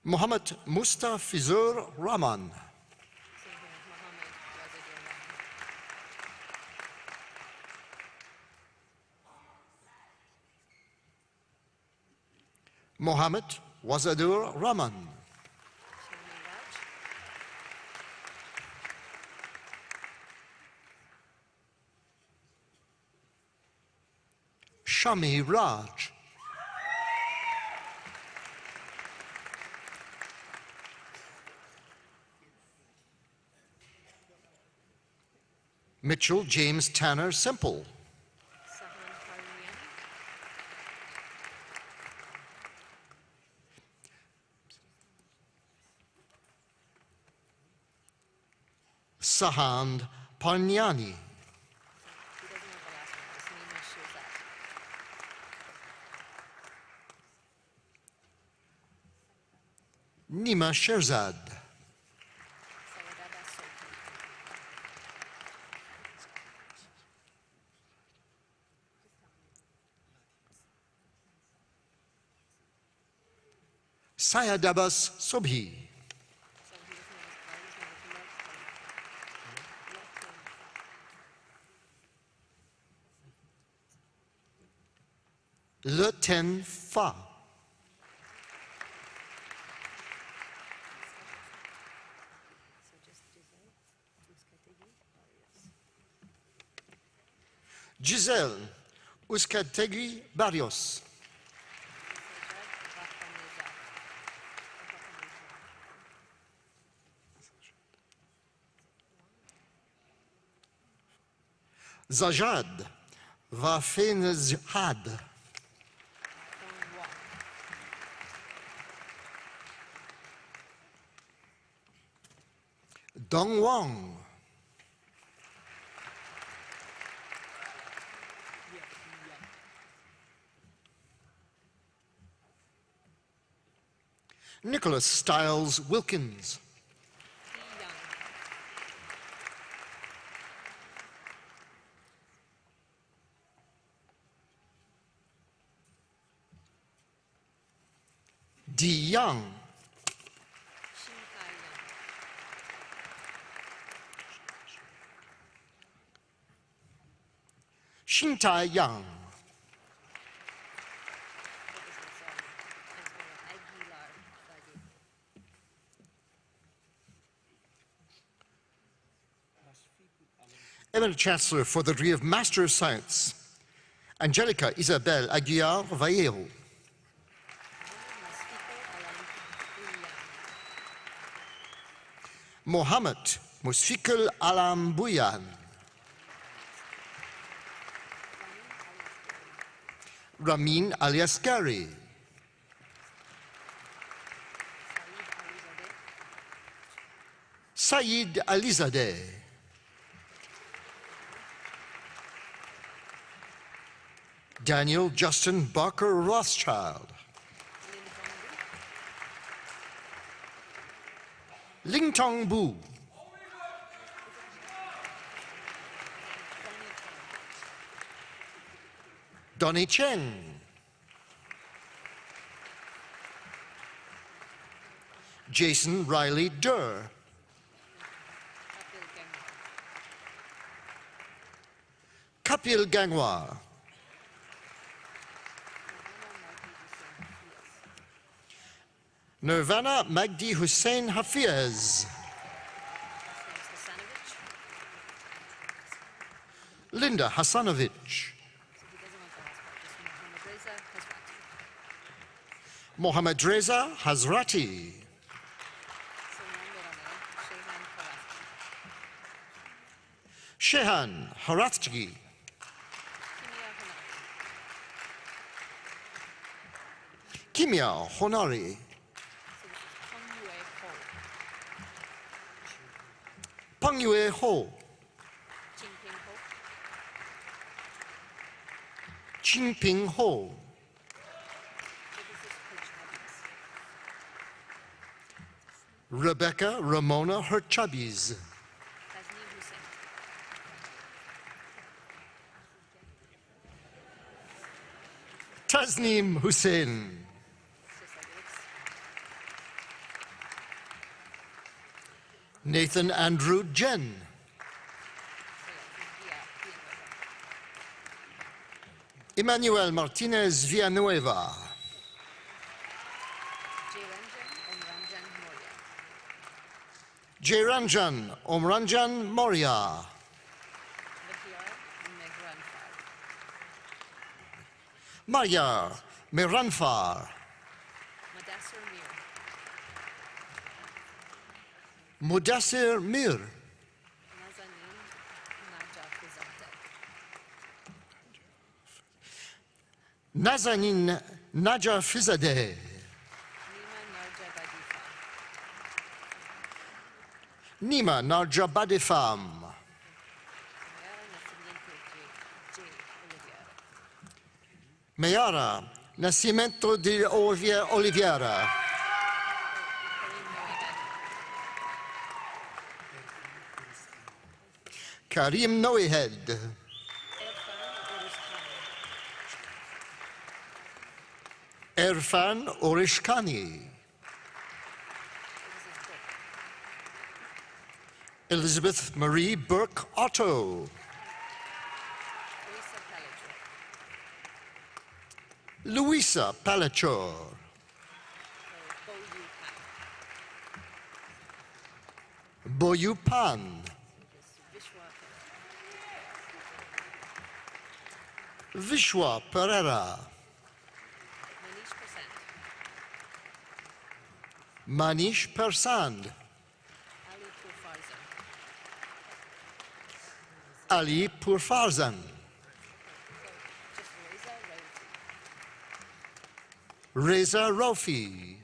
Muhammad Mustafizur Rahman. Mohammed Wazadur Rahman. Shami Raj. Mitchell James Tanner Simple. Sahand Parnyani. Nima Sherzad. Syed Abbas Sobhi. Le Ten Fa. Giselle Uskategui Barrios. Zajad Vafenezhad. Dong Wang. Nicholas Stiles Wilkins. Di Young. Shintai Yang. Eminent Chancellor for the degree of Master of Science, Angelica Isabel Aguiar Vallejo. Mohammed Musfikul Alambuyan. Ramin Aliasgari. Saeed Alizadeh. Daniel Justin Barker Rothschild. Ling Tong Bu. Donnie Cheng. Jason Riley Durr. Kapil Gangwar. Nirvana Magdi Hussein Hafiz. Linda Hasanovich. Mohammad Reza Hazrati. Shehan Harathji. Kimia Honari. Pang Yue Ho. Jinping Ho. Rebecca Ramona Herchabiz. Tasneem Hussein. Nathan Andrew Jen. Emmanuel Martinez Villanueva. Jairanjan Omranjan Moria. Maryar Miranfar. Mudassir Mir. Nazanin Najafizadeh. Nima Narjabadifam. Mayara Nascimento de Oliveira. Karim Noehed. Erfan Orishkani. Elizabeth Marie Burke Otto. Luisa Palachor. Boyu Pan. Vishwa Pereira. Manish Persand. Ali Purfarzan. Reza Rofi.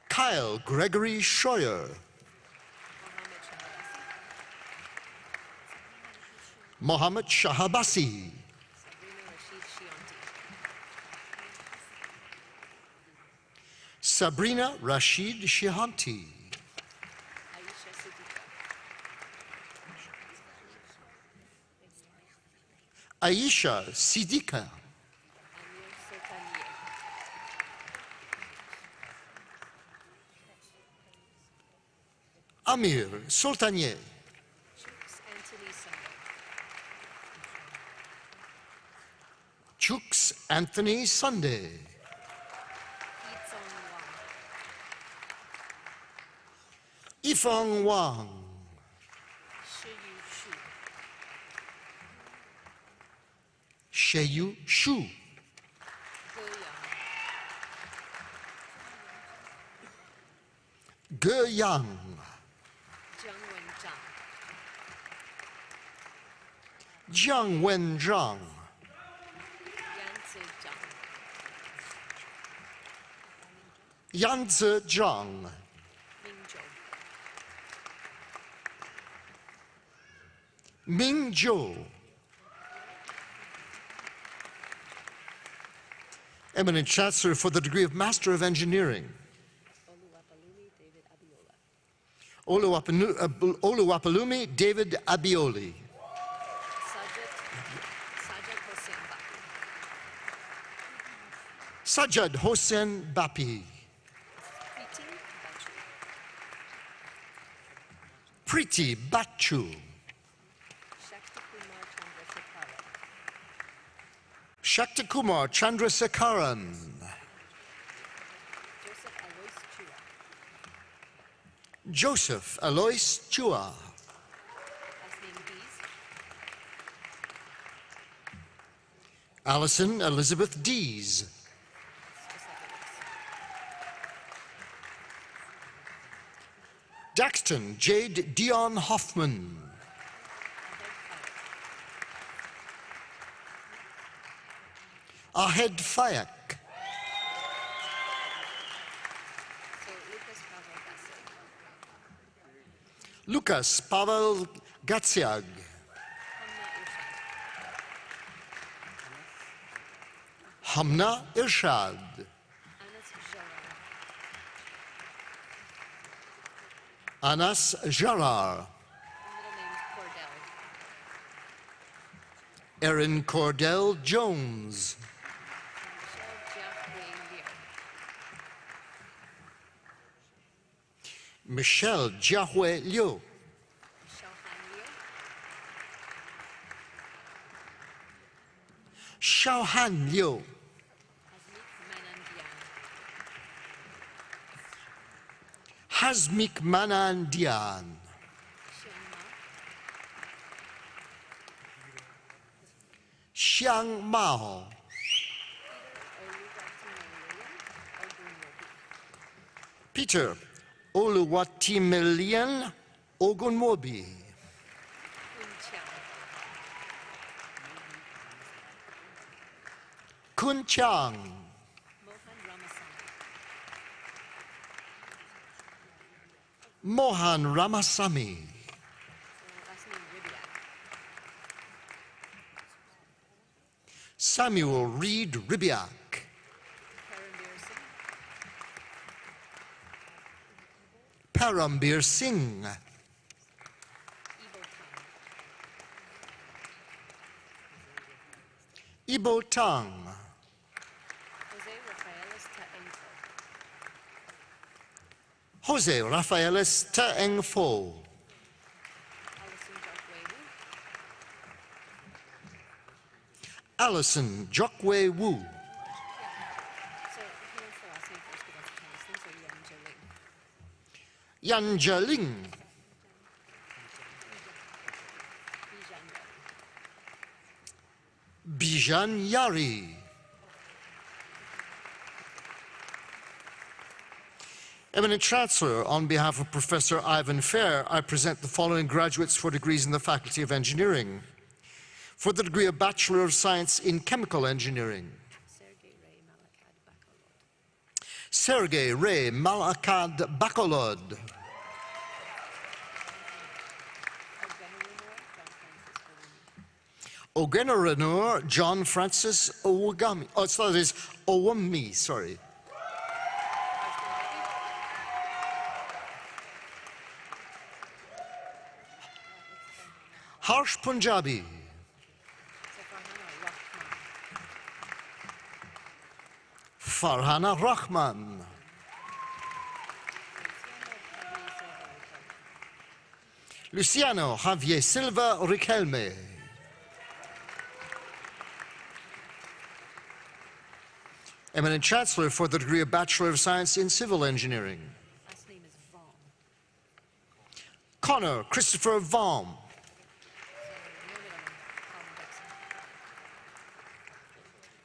Kyle Gregory Scheuer. Mohammed Shahabasi. Sabrina Rashid Shihanti. Aisha Siddiqa. Amir Sultanier. Chooks Anthony Sunday. Ifeng Wang. Sheyu Shu. Ge Yang. Jiang Wen Zhang. Yanzi Zhang. Ming Zhou. Eminent Chancellor for the degree of Master of Engineering. Oluwapalumi David Abioli. Sajad Hossein Bapi. Preeti Bachu. Shaktikumar Chandrasekaran. Joseph Alois Chua. Alison Elizabeth Dees. Daxton Jade Dion Hoffman. Ahed Fayak. Lucas Pavel Gatsiag. Hamna Irshad. Anas Jarar. Erin Cordell Jones. Michelle Jiahue Liu. Xiaohan Liu. Hasmik Manandian. Xiang Mao. Peter Oluwatimelian Ogunmobi. Kun Chang. Mohan Ramasamy. Samuel Reed Ribiak. Parambir Singh. Ibo Tang. Jose Rafaelis Taeng Fo. Alison Jokwe Wu. Yan Jialing. Bijan Yari. Eminent Chancellor, on behalf of Professor Ivan Fair, I present the following graduates for degrees in the Faculty of Engineering. For the degree of Bachelor of Science in Chemical Engineering, Sergei Ray Malakad Bacolod. Ogeneranur John Francis Owagami. Oh, that is Owami, sorry. Harsh Punjabi. Farhana Rahman. Luciano Javier Silva Riquelme. Eminent Chancellor for the degree of Bachelor of Science in Civil Engineering. Connor Christopher Vaughan.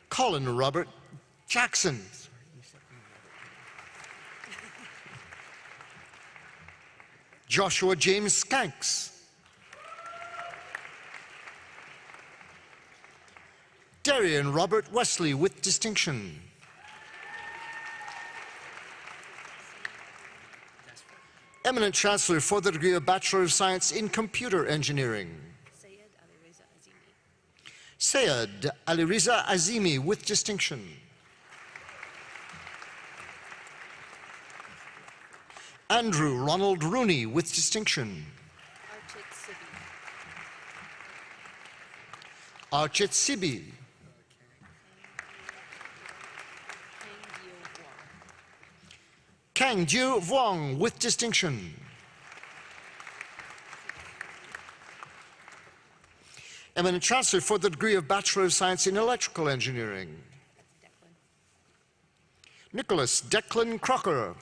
Colin Robert Jackson. Joshua James Skanks. Darian Robert Wesley with distinction. Eminent Chancellor for the degree of Bachelor of Science in Computer Engineering. Sayed Aliriza Azimi with distinction. Andrew Ronald Rooney with distinction. Archit Sibi. Kang Jiu Vuong with distinction. Eminent Chancellor for the degree of Bachelor of Science in Electrical Engineering. Nicholas Declan Crocker.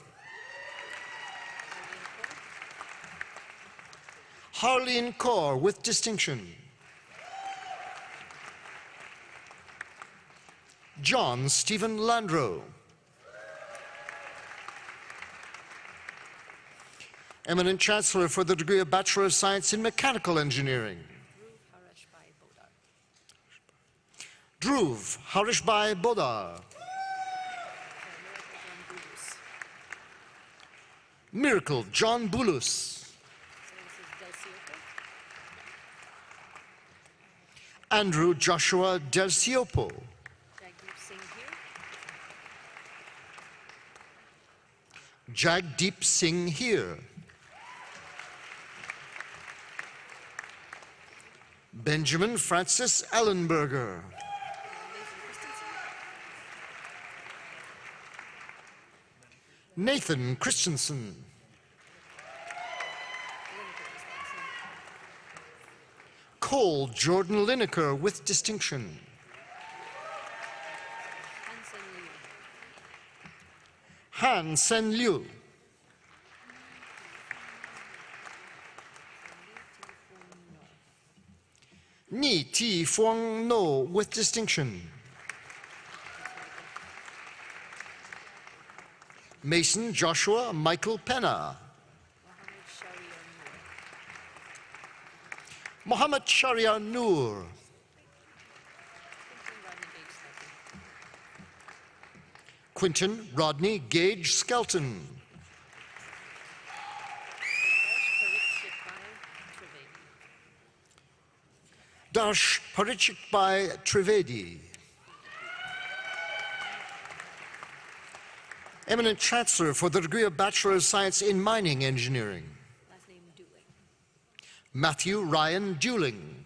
Harleen Kaur with distinction. John Stephen Landro. Eminent Chancellor for the degree of Bachelor of Science in Mechanical Engineering. Dhruv Harishbhai Bodar. Miracle John Bulus. Andrew Joshua Del Siopo. Jagdeep Singh here. Benjamin Francis Ellenberger. Nathan Christensen. Cole Jordan Lineker with distinction. Han Sen Liu. Ni Ti Fuang No with distinction. Mason Joshua Michael Penna. Mohammed Sharia Noor. Quinton Rodney Gage Skelton. Darsh Parichikbai Trivedi. Eminent Chancellor for the degree of Bachelor of Science in Mining Engineering. Matthew Ryan Dewling.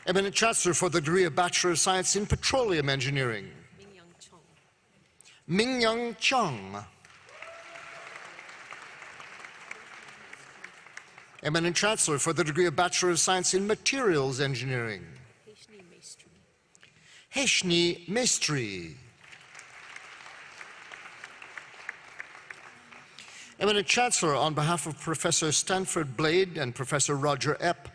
Eminent Chancellor for the degree of Bachelor of Science in Petroleum Engineering. Ming Young Chung. Eminent Chancellor for the degree of Bachelor of Science in Materials Engineering. Heshni Mestri. Eminent Chancellor, on behalf of Professor Stanford Blade and Professor Roger Epp,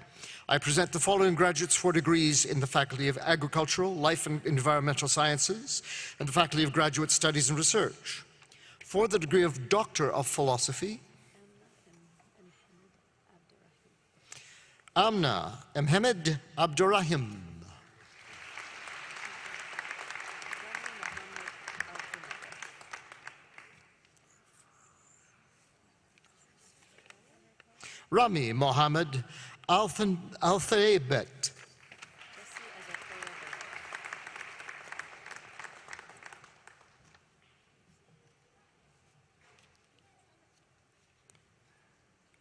I present the following graduates for degrees in the Faculty of Agricultural, Life and Environmental Sciences and the Faculty of Graduate Studies and Research. For the degree of Doctor of Philosophy, Amna Mehmed Abdurrahim. Rami Mohammed Al-Thaibet.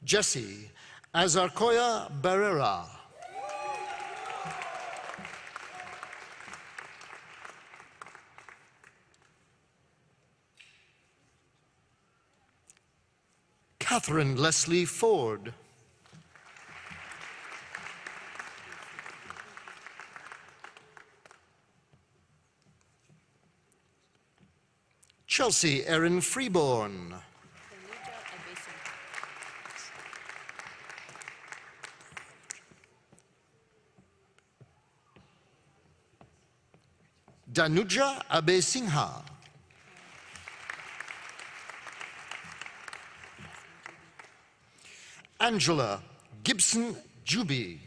Jesse Azarkoya Barrera. Catherine Leslie Ford. Chelsea Erin Freeborn. Danuja Abe Singha. Angela Gibson Juby.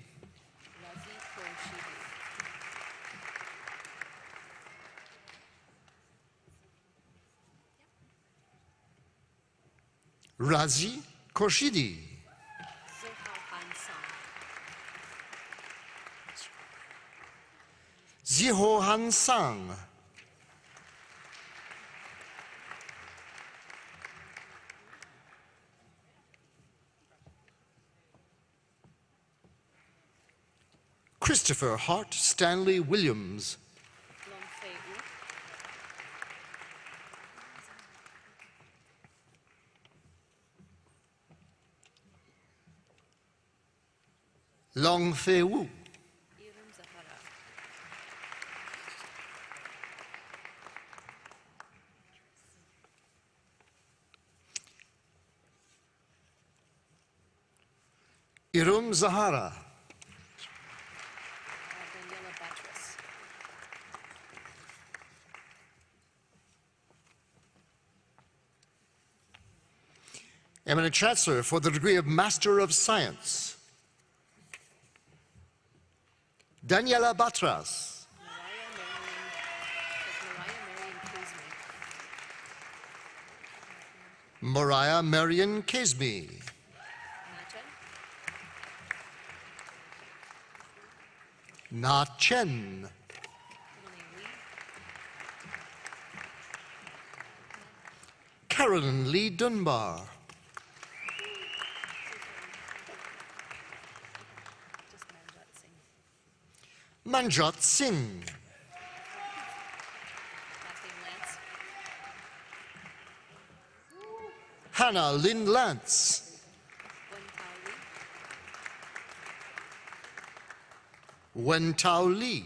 Razi Khorshidi. Ziho Han Sang. Christopher Hart Stanley Williams. Long Fei Wu. Irum Zahara. Eminent Chancellor for the degree of Master of Science, Daniela Batras. Mariah Marion Kesby. Na Chen. Carolyn Lee Dunbar. Manjot Singh. Hannah Lynn Lance. Wen Tao Lee.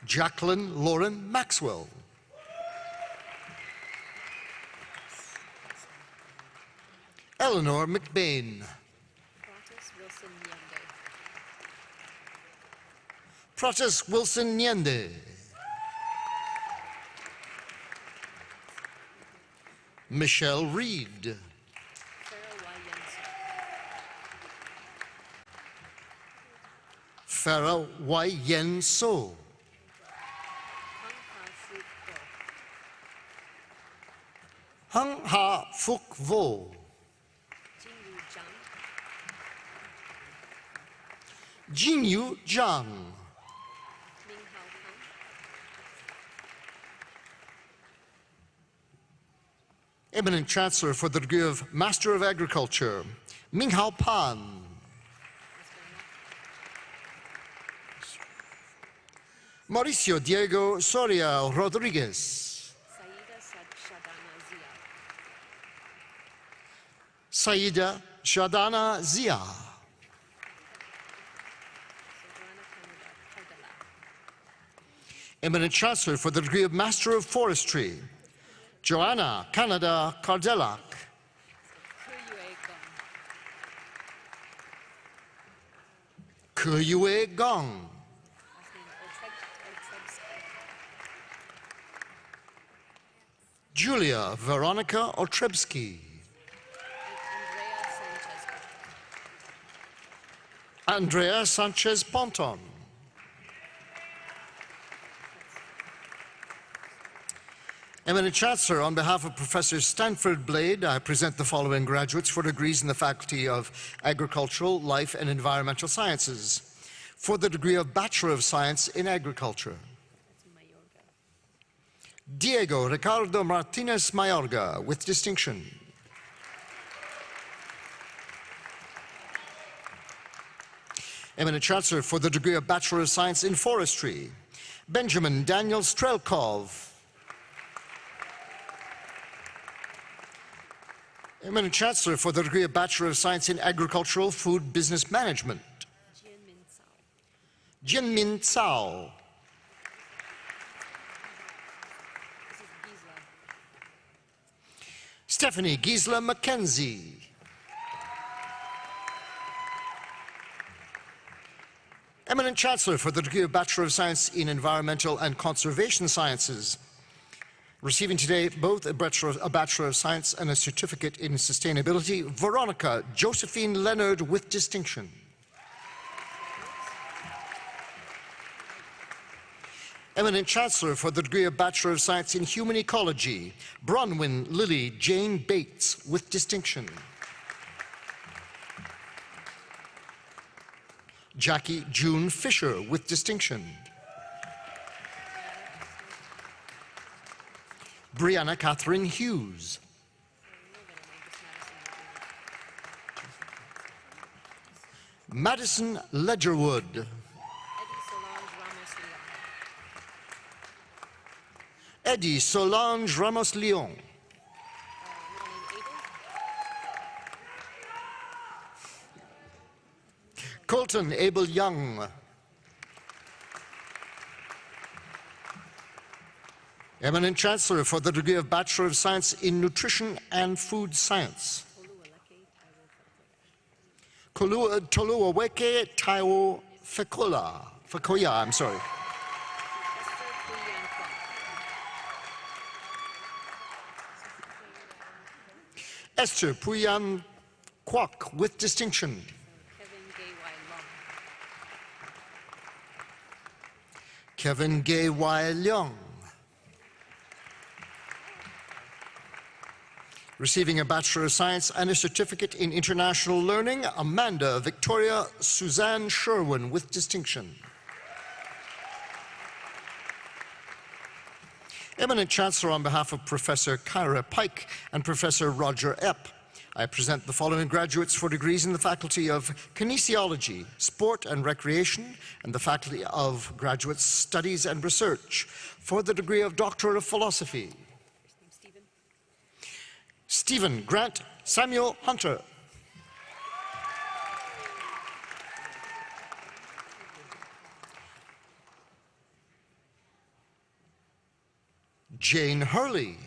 Jacqueline Lauren Maxwell. Eleanor McBain. Protus Wilson Nyende. Michelle Reed. Farah Y. Yen So. Hung Ha Phuc Vo. Jinyu Zhang. Eminent Chancellor for the degree of Master of Agriculture, Minghao Pan. Mauricio Diego Soria Rodriguez. Saida Shadana Zia. Eminent Chancellor for the degree of Master of Forestry, Joanna Canada Cardelak. Kuyue Gong. Julia Veronica Otrebsky. Andrea Sanchez Ponton. Eminent Chancellor, on behalf of Professor Stanford Blade, I present the following graduates for degrees in the Faculty of Agricultural, Life and Environmental Sciences, for the degree of Bachelor of Science in Agriculture. Diego Ricardo Martinez Mayorga, with distinction. Eminent Chancellor for the degree of Bachelor of Science in Forestry, Benjamin Daniel Strelkov. Eminent Chancellor for the degree of Bachelor of Science in Agricultural Food Business Management, Jianmin Cao. Stephanie Gisela Mackenzie. Eminent Chancellor for the degree of Bachelor of Science in Environmental and Conservation Sciences, receiving today both a Bachelor of Science and a Certificate in Sustainability, Veronica Josephine Leonard with distinction. Eminent Chancellor for the degree of Bachelor of Science in Human Ecology, Bronwyn Lily Jane Bates with distinction. Jackie June Fisher with distinction. Brianna Catherine Hughes. Madison Ledgerwood. Eddie Solange Ramos Leon. Colton Abel Young. Eminent Chancellor for the degree of Bachelor of Science in Nutrition and Food Science, Toluaweke Taiwo Fekoya, I'm sorry. Esther Puyan Kwok with distinction. Kevin Gay Y. Leong. Receiving a Bachelor of Science and a Certificate in International Learning, Amanda Victoria Suzanne Sherwin with distinction. Eminent Chancellor, on behalf of Professor Kyra Pike and Professor Roger Epp, I present the following graduates for degrees in the Faculty of Kinesiology, Sport and Recreation, and the Faculty of Graduate Studies and Research for the degree of Doctor of Philosophy. Stephen Grant Samuel Hunter. Jane Hurley.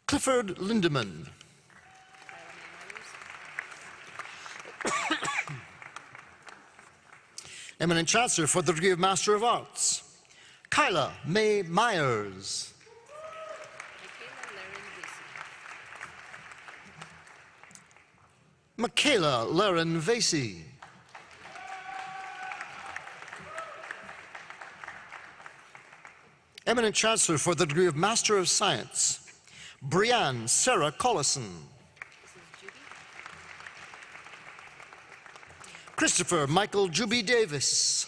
Clifford Lindemann. Eminent Chancellor for the degree of Master of Arts, Kyla May Myers. Michaela Laren Vasey. Eminent Chancellor for the degree of Master of Science, Brianne Sarah Collison. Christopher Michael Juby Davis.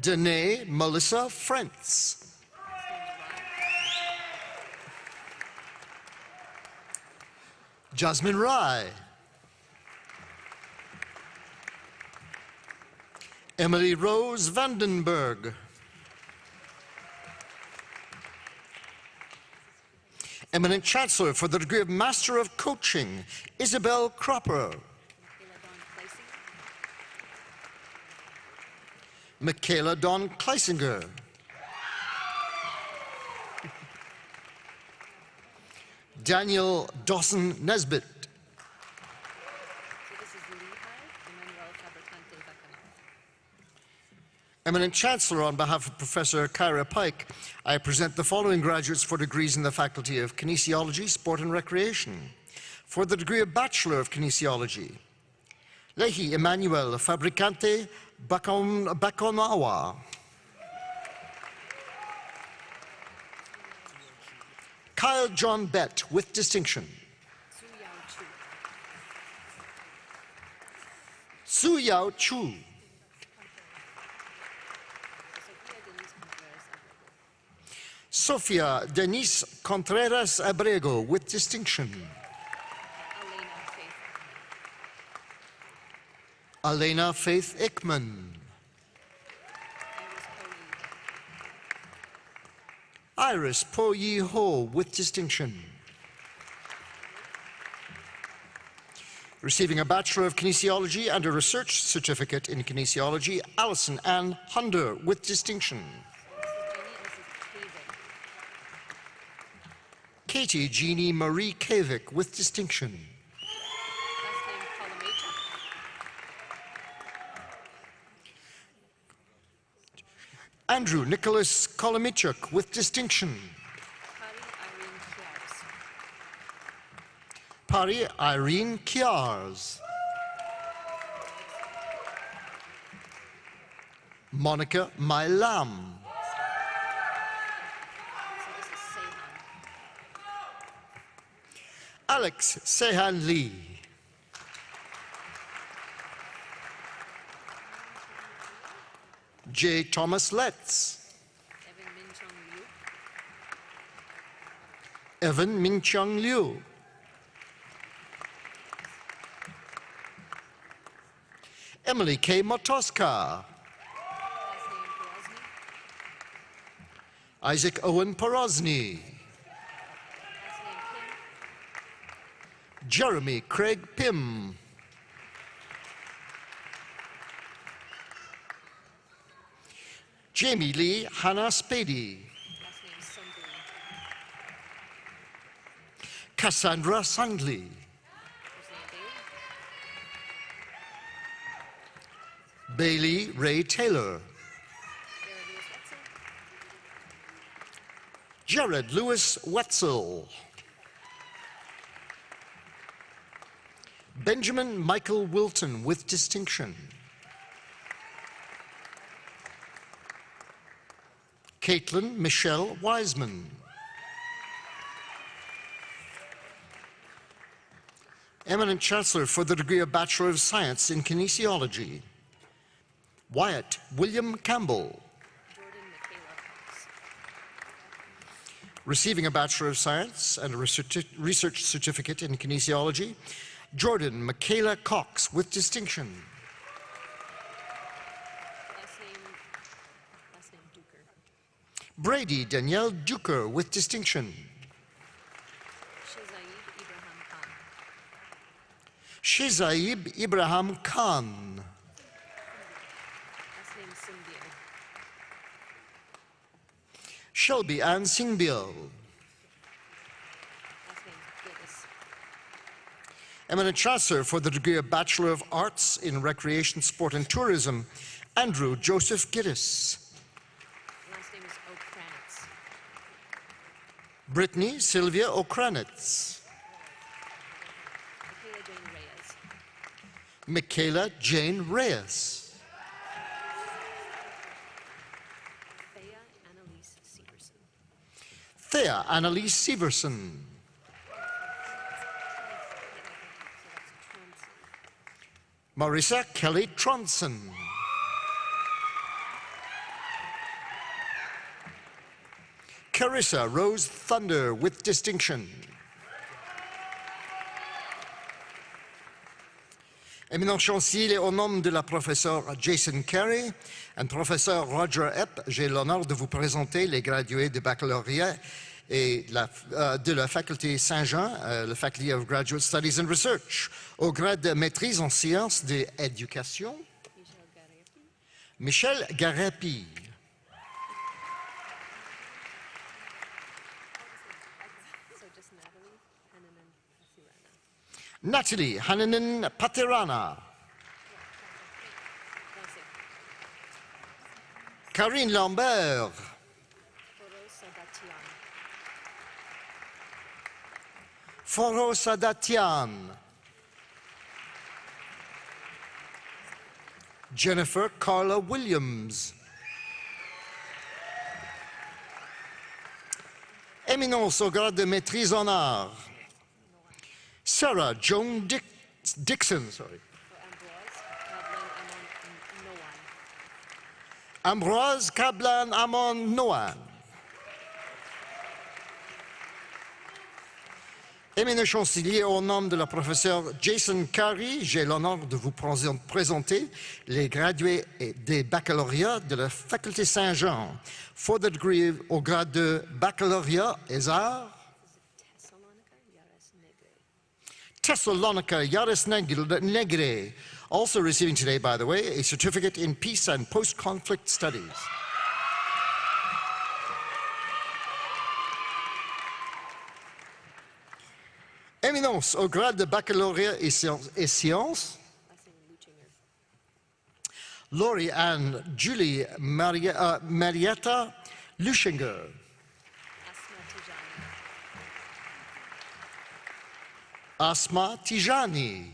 Danae Melissa Frentz. Jasmine Rye. Emily Rose Vandenberg. Eminent Chancellor for the degree of Master of Coaching, Isabel Cropper. Michaela Dawn Kleisinger. Daniel Dawson Nesbitt. Eminent Chancellor, on behalf of Professor Kyra Pike, I present the following graduates for degrees in the Faculty of Kinesiology, Sport and Recreation. For the degree of Bachelor of Kinesiology, Lehi Emmanuel Fabricante Baconawa. Kyle John Bett with distinction. Su Yao Chu. Sofia Denise Contreras Abrego with distinction. Elena Faith Ickman. Iris Po Yi Ho with distinction. Receiving a Bachelor of Kinesiology and a Research Certificate in Kinesiology, Alison Ann Hunder with distinction. Katie Jeannie Marie Kavik with distinction. Andrew Nicholas Kolomichuk with distinction. Pari Irene Kiars. Monica Mailam. Alex Sehan Lee. J. Thomas Letts. Evan Min Chung Liu. Emily K. Motoska. Isaac Owen Porosny. Jeremy Craig Pym. Jamie Lee Hannah Spady. Cassandra Sandley. Bailey Ray Taylor. Jared Lewis Wetzel. Benjamin Michael Wilton with distinction. Caitlin Michelle Wiseman. Eminent Chancellor for the degree of Bachelor of Science in Kinesiology, Wyatt William Campbell. Receiving a Bachelor of Science and a Research Certificate in Kinesiology, Jordan Michaela Cox with distinction. Brady Danielle Duker with distinction. Shizaib Ibrahim Khan. Shelby Ann Singbiel. Eminent Chancellor for the degree of Bachelor of Arts in Recreation, Sport and Tourism, Andrew Joseph Giddis. Brittany Sylvia O'Kranitz. Michaela Jane Reyes. Thea Annalise Severson. Marissa Kelly Tronson. Carissa Rose Thunder with distinction. Éminent chancelier, au nom de la professeure Jason Carey et professeur Roger Epp, j'ai l'honneur de vous présenter les gradués de baccalauréat et de la Faculté Saint-Jean, le Faculty of Graduate Studies and Research, au grade de maîtrise en sciences de l'éducation. Michel Garapi. Natalie Hananen Paterana. Karine Lambert. Foro Sadatian. Jennifer Carla Williams. Éminence au grade de maîtrise en art. Sarah Joan Dixon, sorry. Ambroise Kablan Amon Noan. Éminent chancelier, au nom de la professeure Jason Carey, j'ai l'honneur de vous présenter les gradués des baccalauréats de la Faculté Saint-Jean, for the degree au grade de baccalauréat et arts. Thessalonica Yaris Negre, also receiving today, by the way, a certificate in peace and post-conflict studies. Éminence au grade de baccalauréat et sciences, Laurie Anne Julie Marietta Luschinger. Asma Tijani.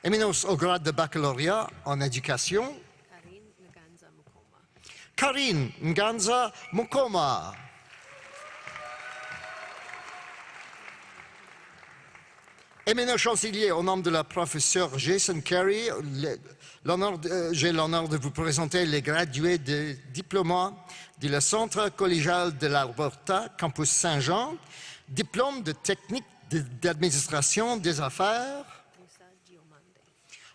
Éminence au grade de baccalauréat en éducation, Karine Nganza Mukoma. Éminent chancelier au nom de la professeure Jason Carey, j'ai l'honneur de vous présenter les gradués de Diplôme du Centre collégial de l'Alberta, campus Saint-Jean, diplôme de technique d'administration des affaires,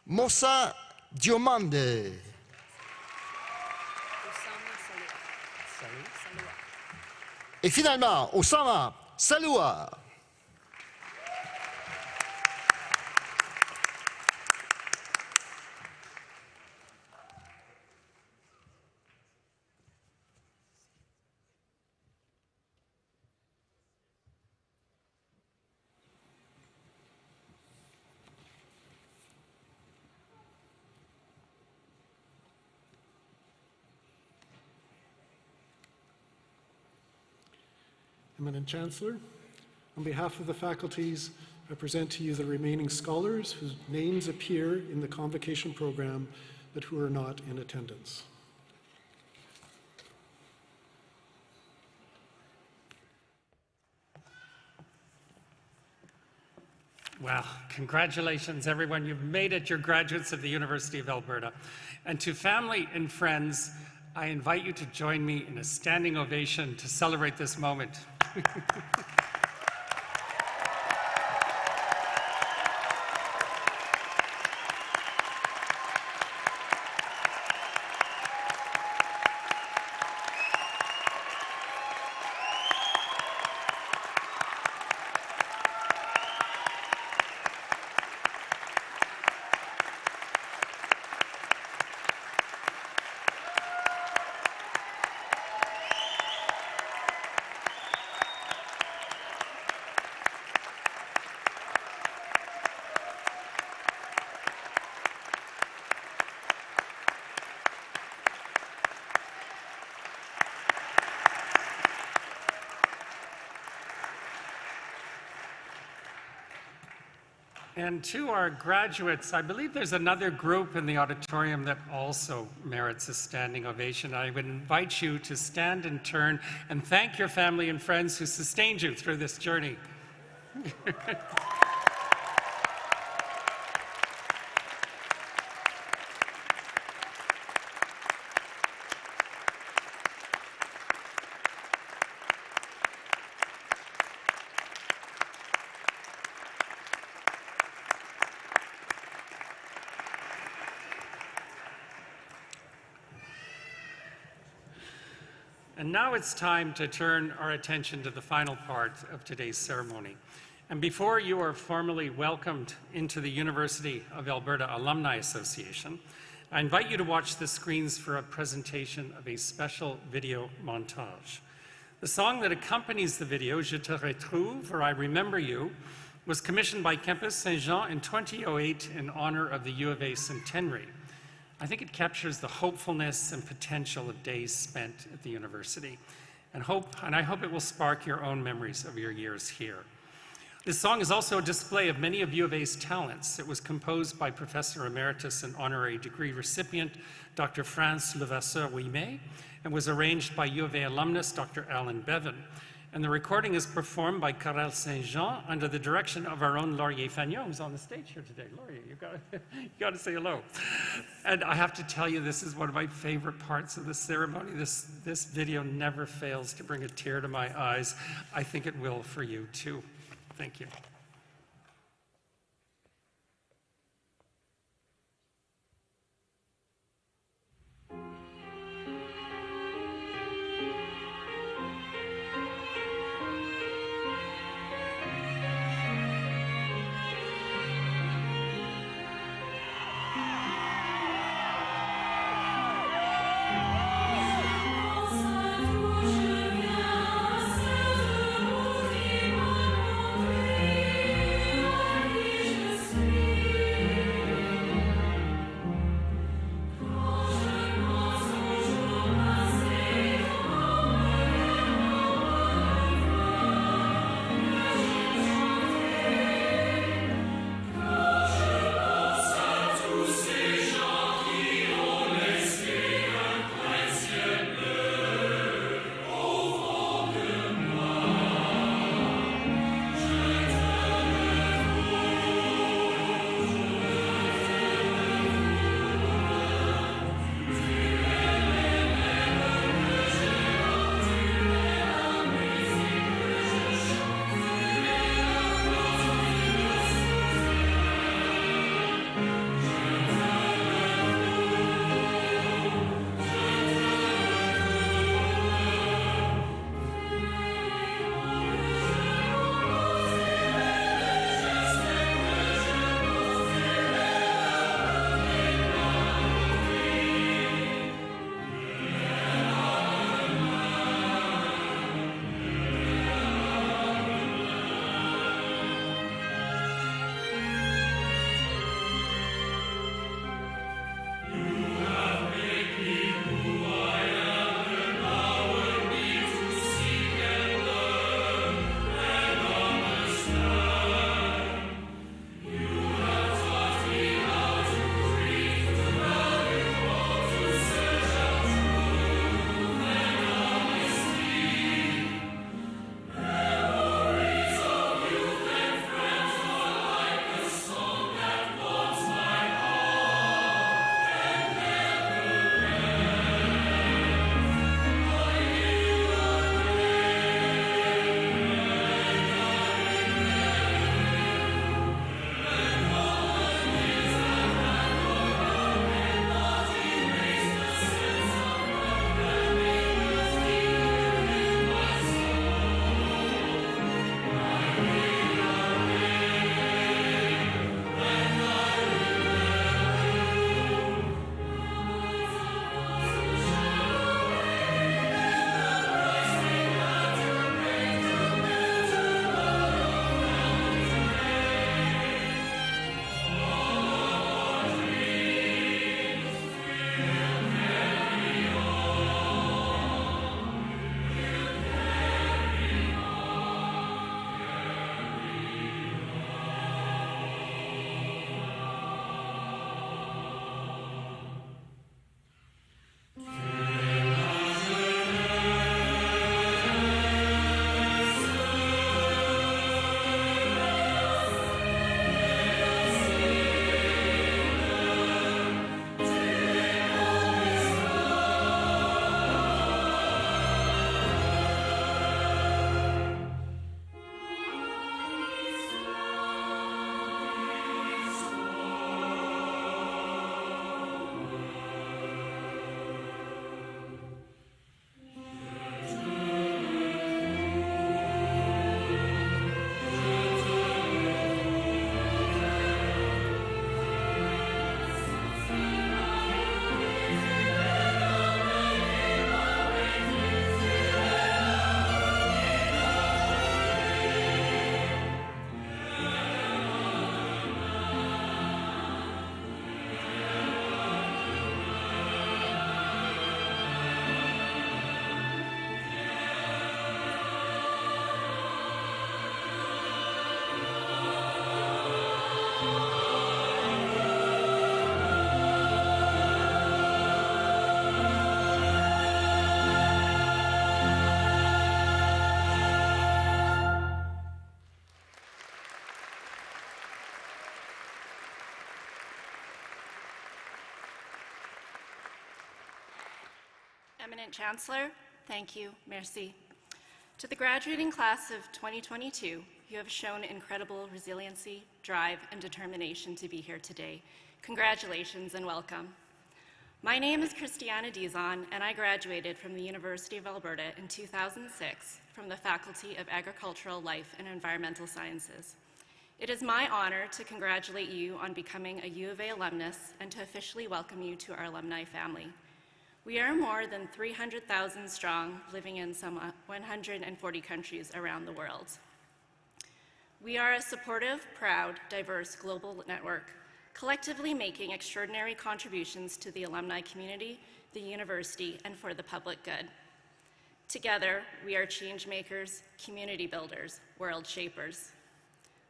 Mossa Diomande. Et finalement, Osama Saloua. Eminent Chancellor, on behalf of the faculties, I present to you the remaining scholars whose names appear in the Convocation program but who are not in attendance. Well, congratulations, everyone. You've made it. You're graduates of the University of Alberta. And to family and friends, I invite you to join me in a standing ovation to celebrate this moment. And to our graduates, I believe there's another group in the auditorium that also merits a standing ovation. I would invite you to stand and turn and thank your family and friends who sustained you through this journey. And now it's time to turn our attention to the final part of today's ceremony. And before you are formally welcomed into the University of Alberta Alumni Association, I invite you to watch the screens for a presentation of a special video montage. The song that accompanies the video, Je te retrouve, or I Remember You, was commissioned by Campus Saint-Jean in 2008 in honor of the U of A centenary. I think it captures the hopefulness and potential of days spent at the university, and I hope it will spark your own memories of your years here. This song is also a display of many of U of A's talents. It was composed by Professor Emeritus and Honorary Degree recipient Dr. France Levasseur-Ouimet and was arranged by U of A alumnus Dr. Alan Bevan. And the recording is performed by Chorale Saint-Jean under the direction of our own Laurier Fagnon, who's on the stage here today. Laurier, you got to say hello. And I have to tell you, this is one of my favorite parts of the ceremony. This video never fails to bring a tear to my eyes. I think it will for you too. Thank you. Eminent Chancellor, thank you, merci. To the graduating class of 2022, you have shown incredible resiliency, drive, and determination to be here today. Congratulations and welcome. My name is Christiana Dizon, and I graduated from the University of Alberta in 2006 from the Faculty of Agricultural, Life, and Environmental Sciences. It is my honor to congratulate you on becoming a U of A alumnus and to officially welcome you to our alumni family. We are more than 300,000 strong, living in some 140 countries around the world. We are a supportive, proud, diverse global network, collectively making extraordinary contributions to the alumni community, the university, and for the public good. Together, we are change makers, community builders, world shapers.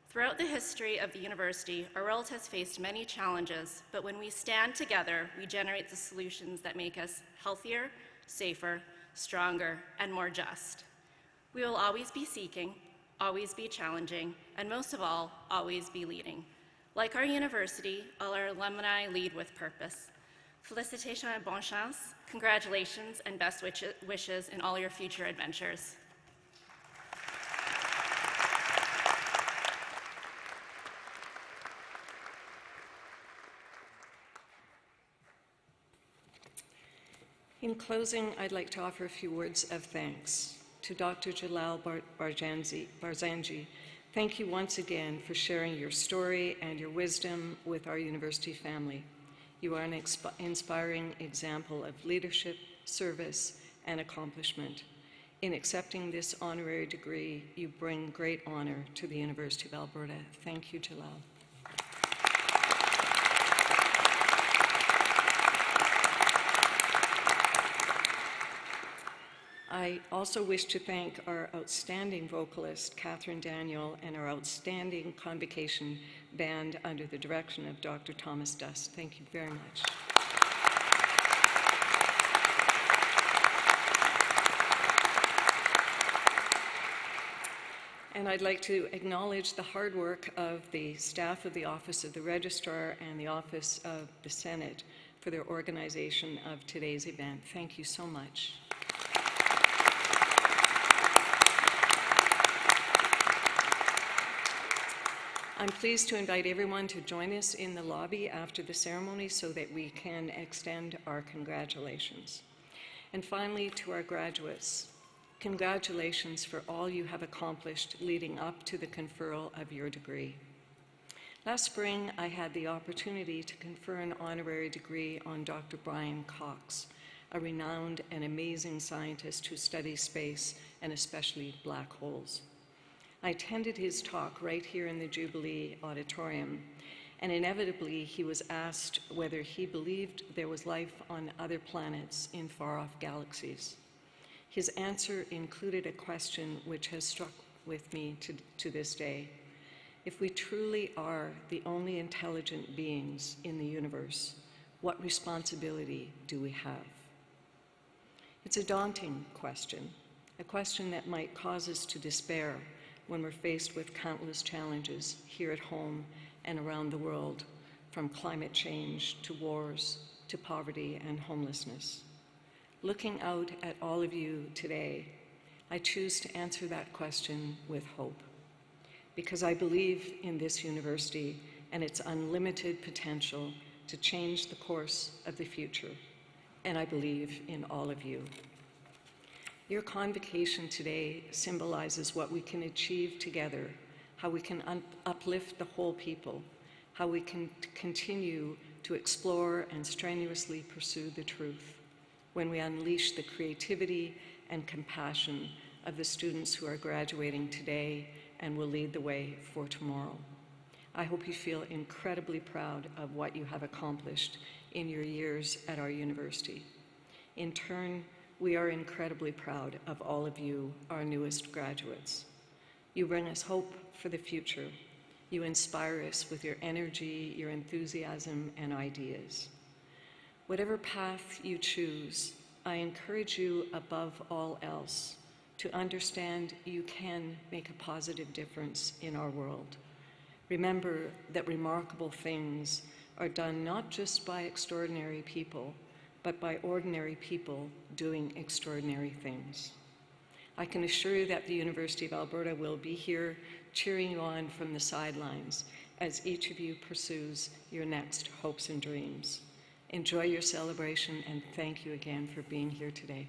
Throughout the history of the university, our world has faced many challenges, but when we stand together, we generate the solutions that make us healthier, safer, stronger, and more just. We will always be seeking, always be challenging, and most of all, always be leading. Like our university, all our alumni lead with purpose. Félicitations et bonne chance, congratulations, and best wishes in all your future adventures. In closing, I'd like to offer a few words of thanks to Dr. Jalal Barzanji. Thank you once again for sharing your story and your wisdom with our university family. You are an inspiring example of leadership, service, and accomplishment. In accepting this honorary degree, you bring great honor to the University of Alberta. Thank you, Jalal. I also wish to thank our outstanding vocalist, Catherine Daniel, and our outstanding Convocation band under the direction of Dr. Thomas Dust. Thank you very much. And I'd like to acknowledge the hard work of the staff of the Office of the Registrar and the Office of the Senate for their organization of today's event. Thank you so much. I'm pleased to invite everyone to join us in the lobby after the ceremony so that we can extend our congratulations. And finally, to our graduates, congratulations for all you have accomplished leading up to the conferral of your degree. Last spring, I had the opportunity to confer an honorary degree on Dr. Brian Cox, a renowned and amazing scientist who studies space and especially black holes. I attended his talk right here in the Jubilee Auditorium, and inevitably he was asked whether he believed there was life on other planets in far-off galaxies. His answer included a question which has struck with me to this day. If we truly are the only intelligent beings in the universe, what responsibility do we have? It's a daunting question, a question that might cause us to despair when we're faced with countless challenges here at home and around the world, from climate change to wars to poverty and homelessness. Looking out at all of you today, I choose to answer that question with hope, because I believe in this university and its unlimited potential to change the course of the future, and I believe in all of you. Your convocation today symbolizes what we can achieve together, how we can uplift the whole people, how we can continue to explore and strenuously pursue the truth when we unleash the creativity and compassion of the students who are graduating today and will lead the way for tomorrow. I hope you feel incredibly proud of what you have accomplished in your years at our university. In turn, we are incredibly proud of all of you, our newest graduates. You bring us hope for the future. You inspire us with your energy, your enthusiasm, and ideas. Whatever path you choose, I encourage you above all else to understand you can make a positive difference in our world. Remember that remarkable things are done not just by extraordinary people, but by ordinary people doing extraordinary things. I can assure you that the University of Alberta will be here cheering you on from the sidelines as each of you pursues your next hopes and dreams. Enjoy your celebration, and thank you again for being here today.